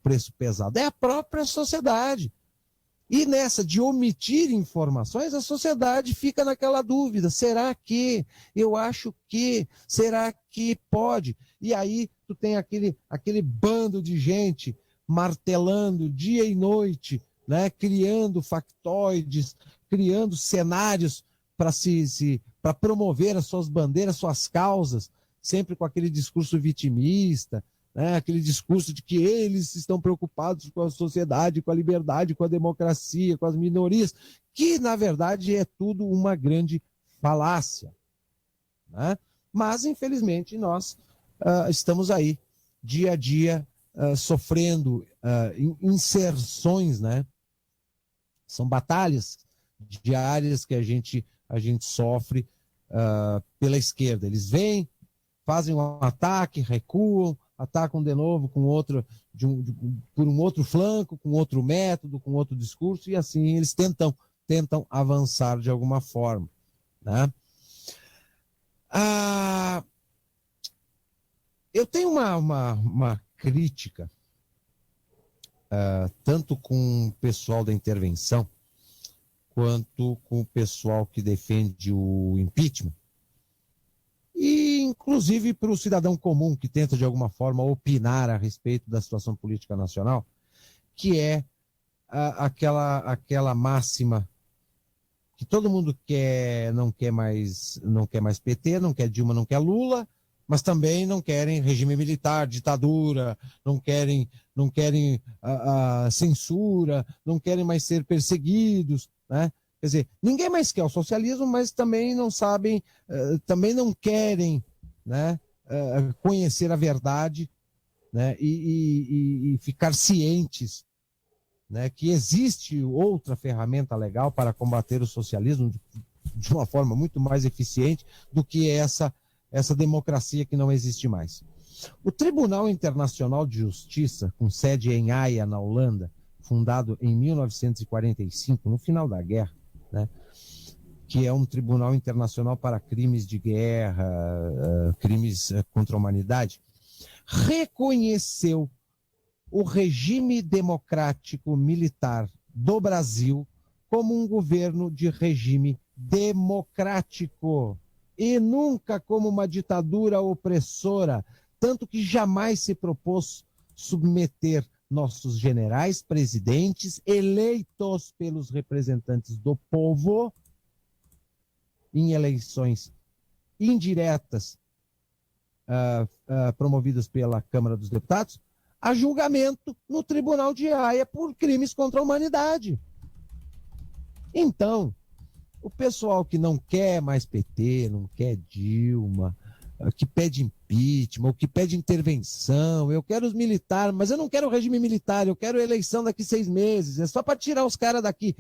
preço pesado. É a própria sociedade. E nessa de omitir informações, a sociedade fica naquela dúvida. Será que? Eu acho que. Será que pode? E aí tu tem aquele bando de gente martelando dia e noite, né? Criando factoides, criando cenários para promover as suas bandeiras, suas causas, sempre com aquele discurso vitimista, né? Aquele discurso de que eles estão preocupados com a sociedade, com a liberdade, com a democracia, com as minorias, que na verdade é tudo uma grande falácia. Né? Mas, infelizmente, nós estamos aí, dia a dia, sofrendo inserções, né? São batalhas diárias que a gente sofre pela esquerda. Eles vêm, fazem um ataque, recuam, atacam de novo com outro, por um outro flanco, com outro método, com outro discurso, e assim eles tentam avançar de alguma forma. Né? Eu tenho uma crítica, tanto com o pessoal da intervenção, quanto com o pessoal que defende o impeachment, e inclusive para o cidadão comum que tenta de alguma forma opinar a respeito da situação política nacional, que é aquela máxima que todo mundo não quer mais PT, não quer Dilma, não quer Lula, mas também não querem regime militar, ditadura, não querem censura, não querem mais ser perseguidos, né? Quer dizer, ninguém mais quer o socialismo, mas também não sabem, também não querem, né, conhecer a verdade, né, e ficar cientes, né, que existe outra ferramenta legal para combater o socialismo de uma forma muito mais eficiente do que essa democracia que não existe mais. O Tribunal Internacional de Justiça, com sede em Haia, na Holanda, fundado em 1945, no final da guerra, né, que é um tribunal internacional para crimes de guerra, crimes contra a humanidade, reconheceu o regime democrático militar do Brasil como um governo de regime democrático e nunca como uma ditadura opressora, tanto que jamais se propôs submeter nossos generais, presidentes, eleitos pelos representantes do povo, em eleições indiretas promovidas pela Câmara dos Deputados, a julgamento no Tribunal de Haia por crimes contra a humanidade. Então, o pessoal que não quer mais PT, não quer Dilma, que pede impeachment, que pede intervenção, eu quero os militares, mas eu não quero o regime militar, eu quero eleição daqui 6 meses, é só para tirar os caras daqui.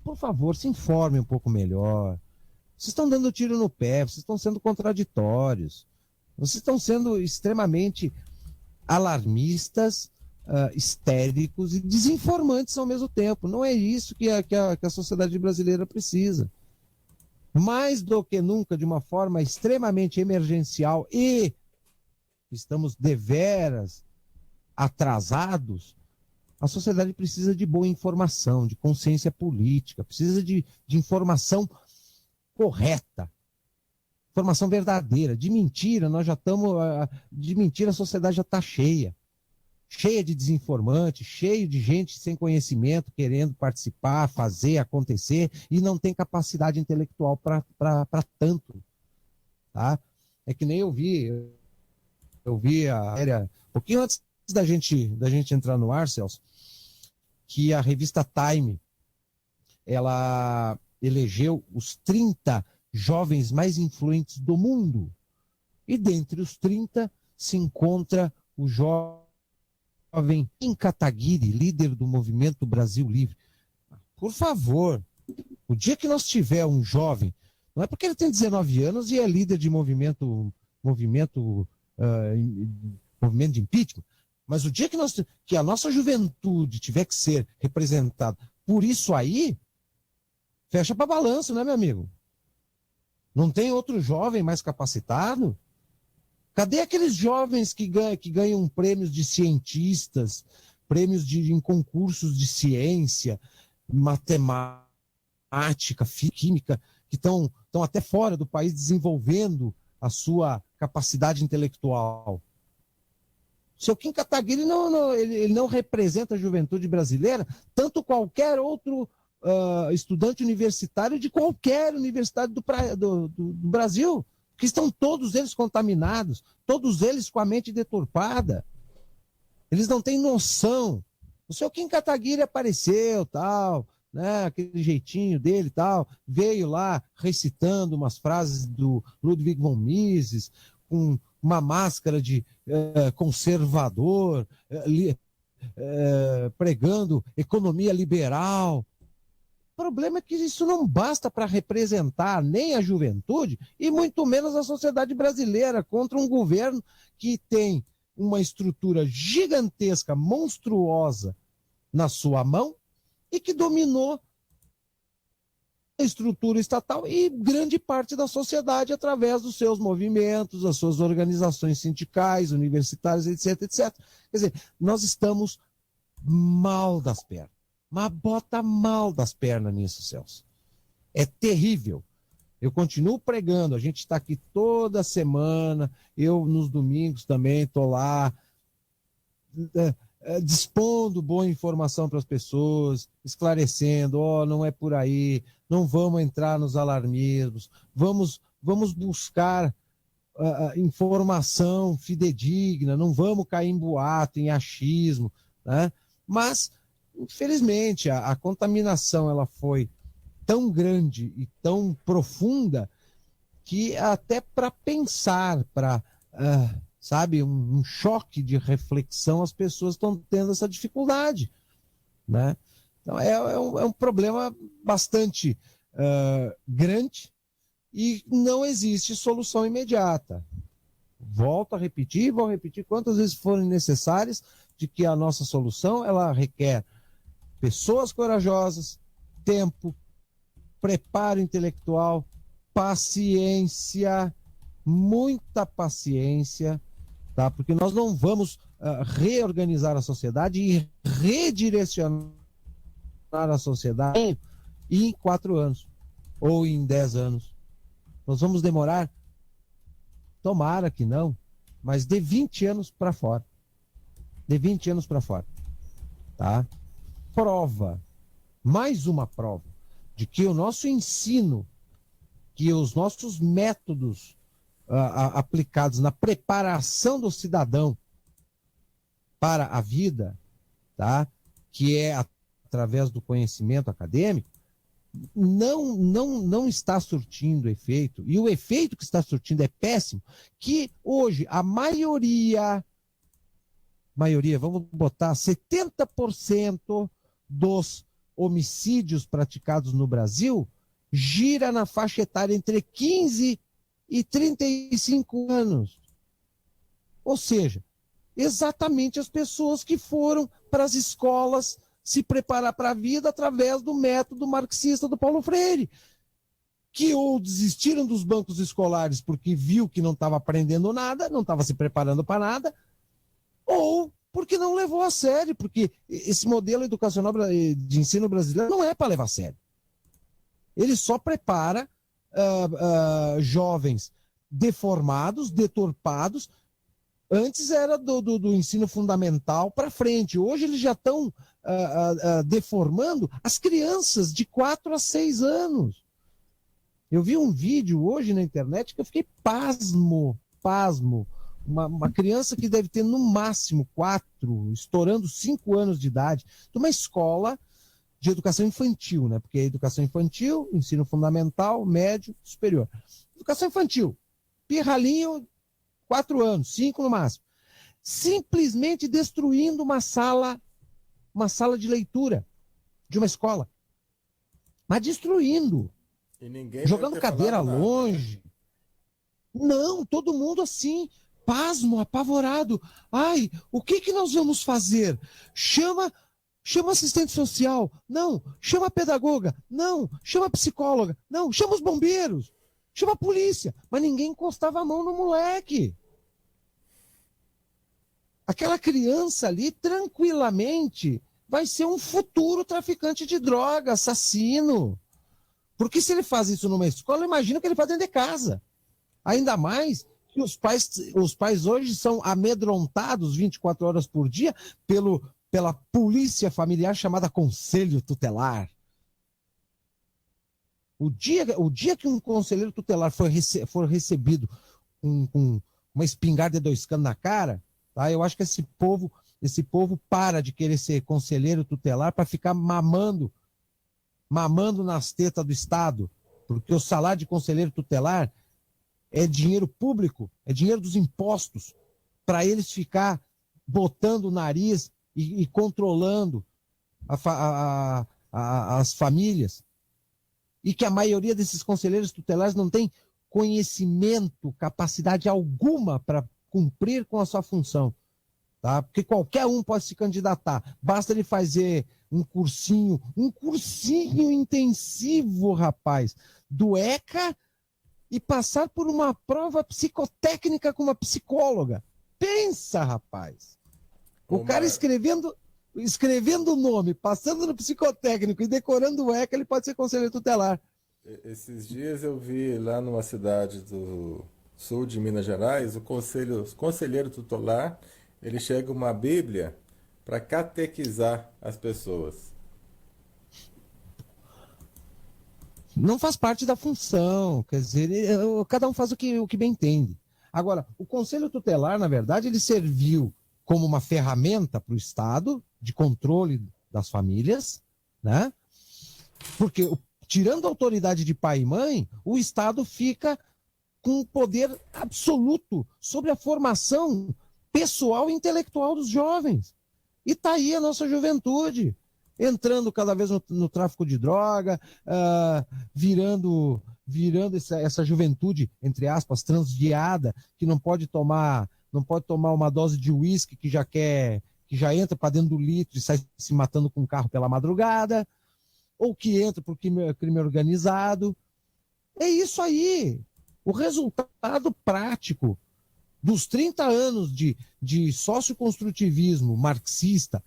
Por favor, se informe um pouco melhor. Vocês estão dando tiro no pé, vocês estão sendo contraditórios, vocês estão sendo extremamente alarmistas, histéricos e desinformantes ao mesmo tempo. Não é isso que a sociedade brasileira precisa. Mais do que nunca, de uma forma extremamente emergencial, e estamos deveras atrasados, a sociedade precisa de boa informação, de consciência política, precisa de informação correta, informação verdadeira. De mentira, nós já estamos. De mentira, a sociedade já está cheia de desinformante, cheio de gente sem conhecimento, querendo participar, fazer, acontecer, e não tem capacidade intelectual para tanto. Tá? É que nem eu vi um pouquinho antes da gente entrar no ar, Celso, que a revista Time, ela elegeu os 30 jovens mais influentes do mundo. E dentre os 30 se encontra o jovem Kim Kataguiri, líder do movimento Brasil Livre. Por favor, o dia que nós tiver um jovem, não é porque ele tem 19 anos e é líder de movimento de impeachment, mas o dia que a nossa juventude tiver que ser representada por isso aí, fecha para balanço, né, meu amigo? Não tem outro jovem mais capacitado? Cadê aqueles jovens que ganham prêmios de cientistas, prêmios em concursos de ciência, matemática, química, que estão até fora do país desenvolvendo a sua capacidade intelectual? O seu Kim Kataguiri ele não representa a juventude brasileira, tanto qualquer outro estudante universitário de qualquer universidade do Brasil, que estão todos eles contaminados, todos eles com a mente deturpada. Eles não têm noção. O seu Kim Kataguiri apareceu, tal, né, aquele jeitinho dele, tal, veio lá recitando umas frases do Ludwig von Mises, com uma máscara de conservador, pregando economia liberal. O problema é que isso não basta para representar nem a juventude e muito menos a sociedade brasileira contra um governo que tem uma estrutura gigantesca, monstruosa na sua mão e que dominou a estrutura estatal e grande parte da sociedade através dos seus movimentos, das suas organizações sindicais, universitárias, etc, etc. Quer dizer, nós estamos mal das pernas. Mas bota mal das pernas nisso, Celso. É terrível. Eu continuo pregando, a gente está aqui toda semana, eu nos domingos também estou lá, dispondo boa informação para as pessoas, esclarecendo, não é por aí, não vamos entrar nos alarmismos, vamos buscar informação fidedigna, não vamos cair em boato, em achismo, né? Mas infelizmente, a contaminação ela foi tão grande e tão profunda que até para pensar, para, sabe, um choque de reflexão, as pessoas estão tendo essa dificuldade, né? Então é um problema bastante grande e não existe solução imediata. Volto a repetir, vou repetir quantas vezes forem necessárias, de que a nossa solução ela requer pessoas corajosas, tempo, preparo intelectual, paciência, muita paciência, tá? Porque nós não vamos reorganizar a sociedade e redirecionar a sociedade em 4 anos ou em 10 anos. Nós vamos demorar, tomara que não, mas de 20 anos para fora. De 20 anos para fora. Tá? Prova, mais uma prova, de que o nosso ensino, que os nossos métodos aplicados na preparação do cidadão para a vida, tá? Que é através do conhecimento acadêmico, não está surtindo efeito, e o efeito que está surtindo é péssimo, que hoje a maioria, vamos botar 70% dos homicídios praticados no Brasil gira na faixa etária entre 15 e 35 anos. Ou seja, exatamente as pessoas que foram para as escolas se preparar para a vida através do método marxista do Paulo Freire, que ou desistiram dos bancos escolares porque viu que não estava aprendendo nada, não estava se preparando para nada, ou porque não levou a sério, porque esse modelo educacional de ensino brasileiro não é para levar a sério. Ele só prepara jovens deformados, deturpados. Antes era do ensino fundamental para frente. Hoje eles já estão deformando as crianças de 4 a 6 anos. Eu vi um vídeo hoje na internet que eu fiquei pasmo. Uma criança que deve ter no máximo 4, estourando 5 anos de idade, de uma escola de educação infantil, né? Porque é educação infantil, ensino fundamental, médio, superior. Educação infantil, pirralhinho, 4 anos, 5 no máximo. Simplesmente destruindo uma sala de leitura de uma escola. Mas destruindo. E ninguém jogando cadeira longe. Não, todo mundo assim, pasmo, apavorado. Ai, o que nós vamos fazer? Chama assistente social. Não. Chama a pedagoga. Não. Chama a psicóloga. Não. Chama os bombeiros. Chama a polícia. Mas ninguém encostava a mão no moleque. Aquela criança ali, tranquilamente, vai ser um futuro traficante de droga, assassino. Porque se ele faz isso numa escola, imagina que ele faz dentro de casa. Ainda mais que os pais hoje são amedrontados 24 horas por dia pela polícia familiar chamada Conselho Tutelar. O dia que um conselheiro tutelar for recebido com uma espingarda de 2 canos na cara, tá? Eu acho que esse povo para de querer ser conselheiro tutelar para ficar mamando nas tetas do Estado, porque o salário de conselheiro tutelar é dinheiro público, é dinheiro dos impostos, para eles ficar botando o nariz e controlando as famílias. E que a maioria desses conselheiros tutelares não tem conhecimento, capacidade alguma para cumprir com a sua função. Tá? Porque qualquer um pode se candidatar. Basta ele fazer um cursinho intensivo, rapaz, do ECA e passar por uma prova psicotécnica com uma psicóloga. Pensa, rapaz. O cara escrevendo o nome, passando no psicotécnico e decorando o ECA, ele pode ser conselheiro tutelar. Esses dias eu vi lá numa cidade do sul de Minas Gerais, o conselheiro tutelar, ele chega uma Bíblia para catequizar as pessoas. Não faz parte da função, quer dizer, cada um faz o que bem entende. Agora, o Conselho Tutelar, na verdade, ele serviu como uma ferramenta para o Estado de controle das famílias, né? Porque, tirando a autoridade de pai e mãe, o Estado fica com poder absoluto sobre a formação pessoal e intelectual dos jovens. E está aí a nossa juventude, entrando cada vez no tráfico de droga, virando essa juventude, entre aspas, transviada, que não pode tomar uma dose de uísque que já entra para dentro do litro e sai se matando com o carro pela madrugada, ou que entra por crime organizado. É isso aí. O resultado prático dos 30 anos de socioconstrutivismo marxista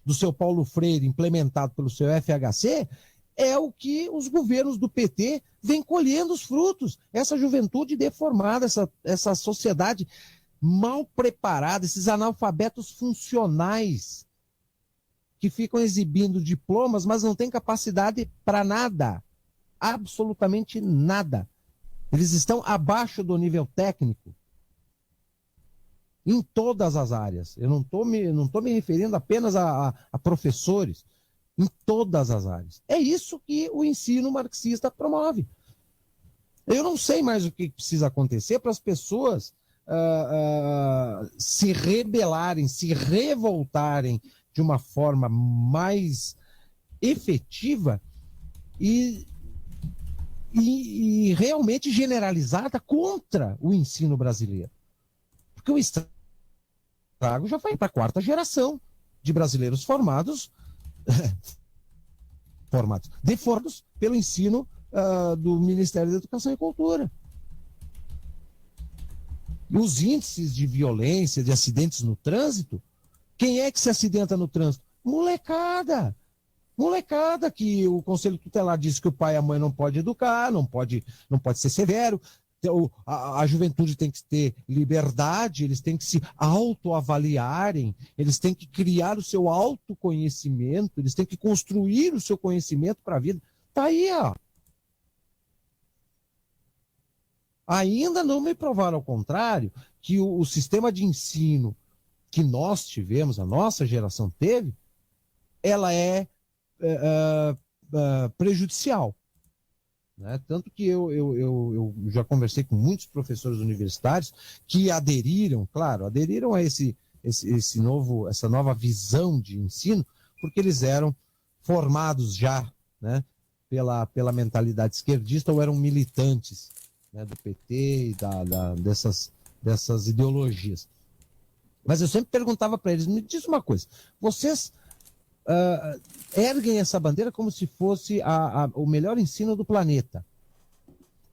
do seu Paulo Freire, implementado pelo seu FHC, é o que os governos do PT vêm colhendo os frutos. Essa juventude deformada, essa sociedade mal preparada, esses analfabetos funcionais que ficam exibindo diplomas, mas não têm capacidade para nada, absolutamente nada. Eles estão abaixo do nível técnico em todas as áreas. Eu não estou me referindo apenas a professores, em todas as áreas. É isso que o ensino marxista promove. Eu não sei mais o que precisa acontecer para as pessoas se rebelarem, se revoltarem de uma forma mais efetiva e realmente generalizada contra o ensino brasileiro. Porque o estrago já vai para a quarta geração de brasileiros formados deformados pelo ensino do Ministério da Educação e Cultura. E os índices de violência, de acidentes no trânsito, quem é que se acidenta no trânsito? Molecada! Molecada que o Conselho Tutelar diz que o pai e a mãe não pode educar, não pode ser severo. A juventude tem que ter liberdade, eles têm que se autoavaliarem, eles têm que criar o seu autoconhecimento, eles têm que construir o seu conhecimento para a vida. Está aí, ó. Ainda não me provaram ao contrário que o sistema de ensino que nós tivemos, a nossa geração teve, ela é prejudicial. Né? Tanto que eu já conversei com muitos professores universitários que aderiram a essa nova visão de ensino, porque eles eram formados já, né, pela mentalidade esquerdista ou eram militantes, né, do PT e dessas ideologias. Mas eu sempre perguntava para eles, me diz uma coisa, vocês erguem essa bandeira como se fosse o melhor ensino do planeta.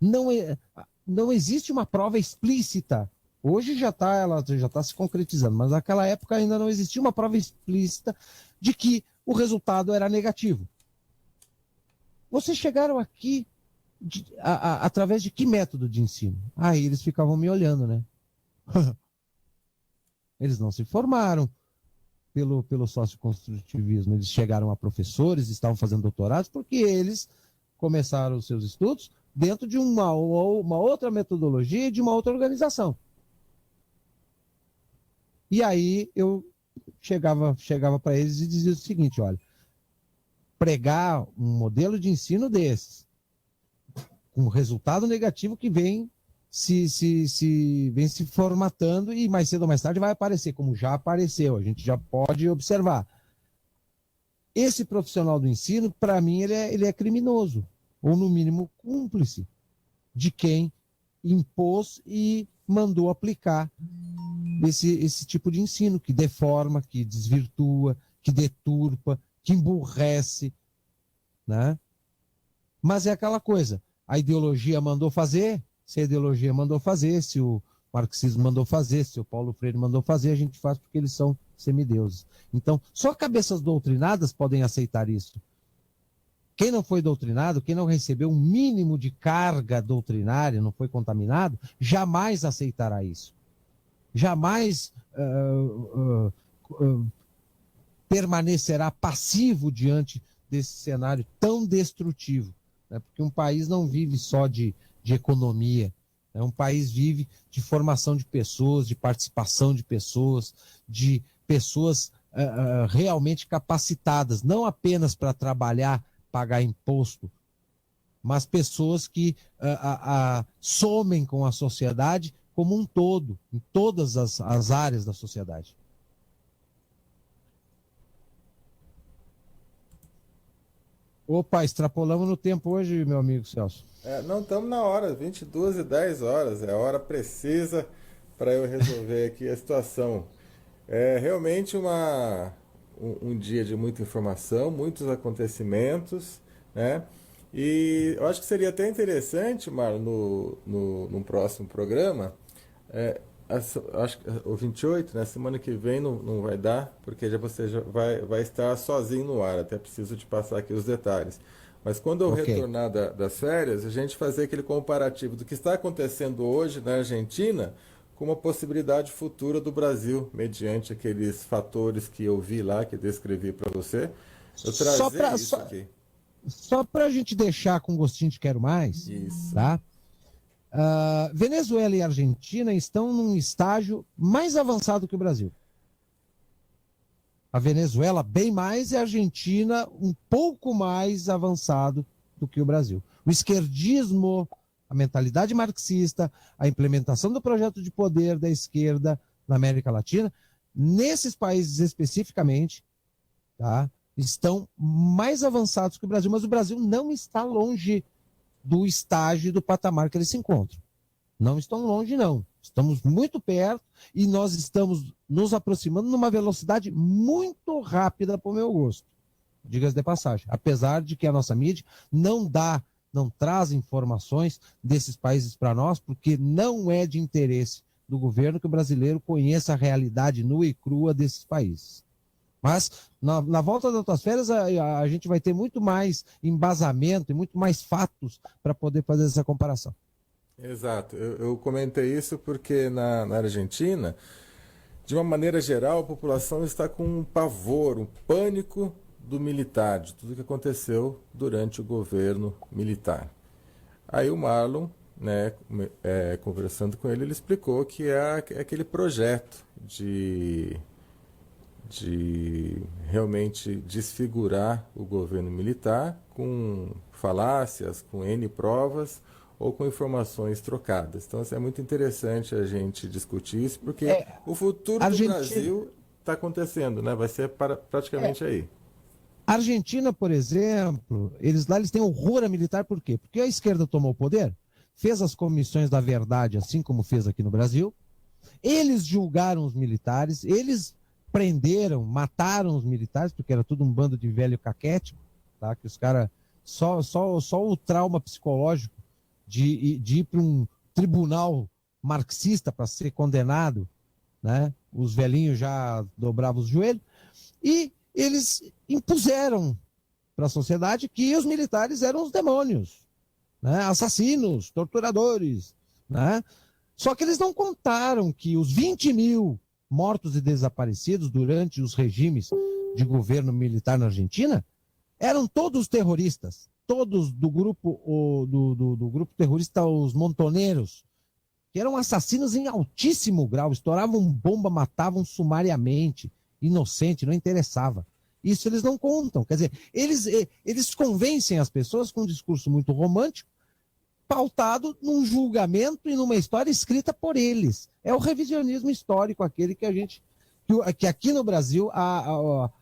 Não existe uma prova explícita. Hoje ela já está se concretizando, mas naquela época ainda não existia uma prova explícita de que o resultado era negativo. Vocês chegaram aqui através de que método de ensino? Aí eles ficavam me olhando, né? Eles não se formaram pelo socioconstrutivismo. Eles chegaram a professores, estavam fazendo doutorados, porque eles começaram os seus estudos dentro de uma outra metodologia e de uma outra organização. E aí eu chegava para eles e dizia o seguinte, olha, pregar um modelo de ensino desses, com resultado negativo que vem vem se formatando e mais cedo ou mais tarde vai aparecer, como já apareceu, a gente já pode observar. Esse profissional do ensino, para mim, ele é criminoso, ou no mínimo cúmplice de quem impôs e mandou aplicar esse tipo de ensino, que deforma, que desvirtua, que deturpa, que emburrece, né? Mas é aquela coisa, a ideologia mandou fazer. Se a ideologia mandou fazer, se o marxismo mandou fazer, se o Paulo Freire mandou fazer, a gente faz porque eles são semideuses. Então, só cabeças doutrinadas podem aceitar isso. Quem não foi doutrinado, quem não recebeu um mínimo de carga doutrinária, não foi contaminado, jamais aceitará isso. Jamais permanecerá passivo diante desse cenário tão destrutivo. Né? Porque um país não vive só de economia. Né? Um país vive de formação de pessoas, de participação de pessoas realmente capacitadas, não apenas para trabalhar, pagar imposto, mas pessoas que somem com a sociedade como um todo, em todas as áreas da sociedade. Opa, extrapolamos no tempo hoje, meu amigo Celso. Não, estamos na hora, 22h10, é a hora precisa para eu resolver aqui a situação. É realmente um dia de muita informação, muitos acontecimentos, né? E eu acho que seria até interessante, Marlon, num próximo programa, acho que o 28, né? Semana que vem não vai dar, porque você já vai estar sozinho no ar. Até preciso te passar aqui os detalhes. Mas quando eu Ok. retornar das férias, a gente fazer aquele comparativo do que está acontecendo hoje na Argentina com uma possibilidade futura do Brasil, mediante aqueles fatores que eu vi lá, que descrevi para você. Eu Só trazer para isso aqui. só a gente deixar com gostinho de quero mais, Isso. tá? Venezuela e Argentina estão num estágio mais avançado que o Brasil. A Venezuela bem mais e a Argentina um pouco mais avançado do que o Brasil. O esquerdismo, a mentalidade marxista, a implementação do projeto de poder da esquerda na América Latina, nesses países especificamente, tá, estão mais avançados que o Brasil, mas o Brasil não está longe do estágio do patamar que eles se encontram. Não estão longe, não. Estamos muito perto e nós estamos nos aproximando numa velocidade muito rápida para o meu gosto. Diga-se de passagem. Apesar de que a nossa mídia não traz informações desses países para nós, porque não é de interesse do governo que o brasileiro conheça a realidade nua e crua desses países. Mas na volta das tuas férias a gente vai ter muito mais embasamento e muito mais fatos para poder fazer essa comparação. Exato. Eu comentei isso porque na Argentina, de uma maneira geral, a população está com um pavor, um pânico do militar, de tudo que aconteceu durante o governo militar. Aí o Marlon, né, conversando com ele, ele explicou que é aquele projeto de realmente desfigurar o governo militar com falácias, com N provas ou com informações trocadas. Então, assim, é muito interessante a gente discutir isso, porque o futuro do Brasil está acontecendo, né? Vai ser praticamente aí. A Argentina, por exemplo, eles têm horror a militar, por quê? Porque a esquerda tomou o poder, fez as comissões da verdade, assim como fez aqui no Brasil, eles julgaram os militares, eles prenderam, mataram os militares, porque era tudo um bando de velho caquético, tá? Que os caras, só o trauma psicológico de ir para um tribunal marxista para ser condenado, né? Os velhinhos já dobravam os joelhos, e eles impuseram para a sociedade que os militares eram os demônios, né? Assassinos, torturadores, né? Só que eles não contaram que os 20 mil mortos e desaparecidos durante os regimes de governo militar na Argentina eram todos terroristas, todos do grupo do grupo terrorista, os montoneiros, que eram assassinos em altíssimo grau, estouravam bomba, matavam sumariamente, inocente, não interessava. Isso eles não contam. Quer dizer, eles convencem as pessoas com um discurso muito romântico, pautado num julgamento e numa história escrita por eles. É o revisionismo histórico, aquele que aqui no Brasil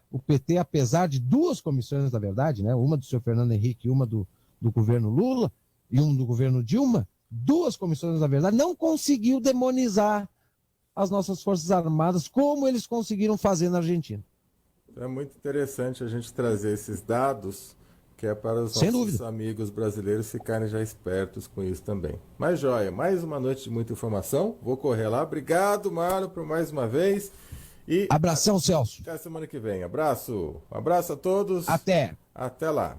o PT, apesar de duas comissões, na verdade, né, uma do senhor Fernando Henrique e uma do governo Lula e um do governo Dilma, duas comissões, na verdade, não conseguiu demonizar as nossas Forças Armadas como eles conseguiram fazer na Argentina. É muito interessante a gente trazer esses dados, que é para os nossos amigos brasileiros ficarem já espertos com isso também. Mas, joia, mais uma noite de muita informação. Vou correr lá. Obrigado, Mário, por mais uma vez. E abração, Celso. Até a semana que vem. Abraço. Um abraço a todos. Até. Até lá.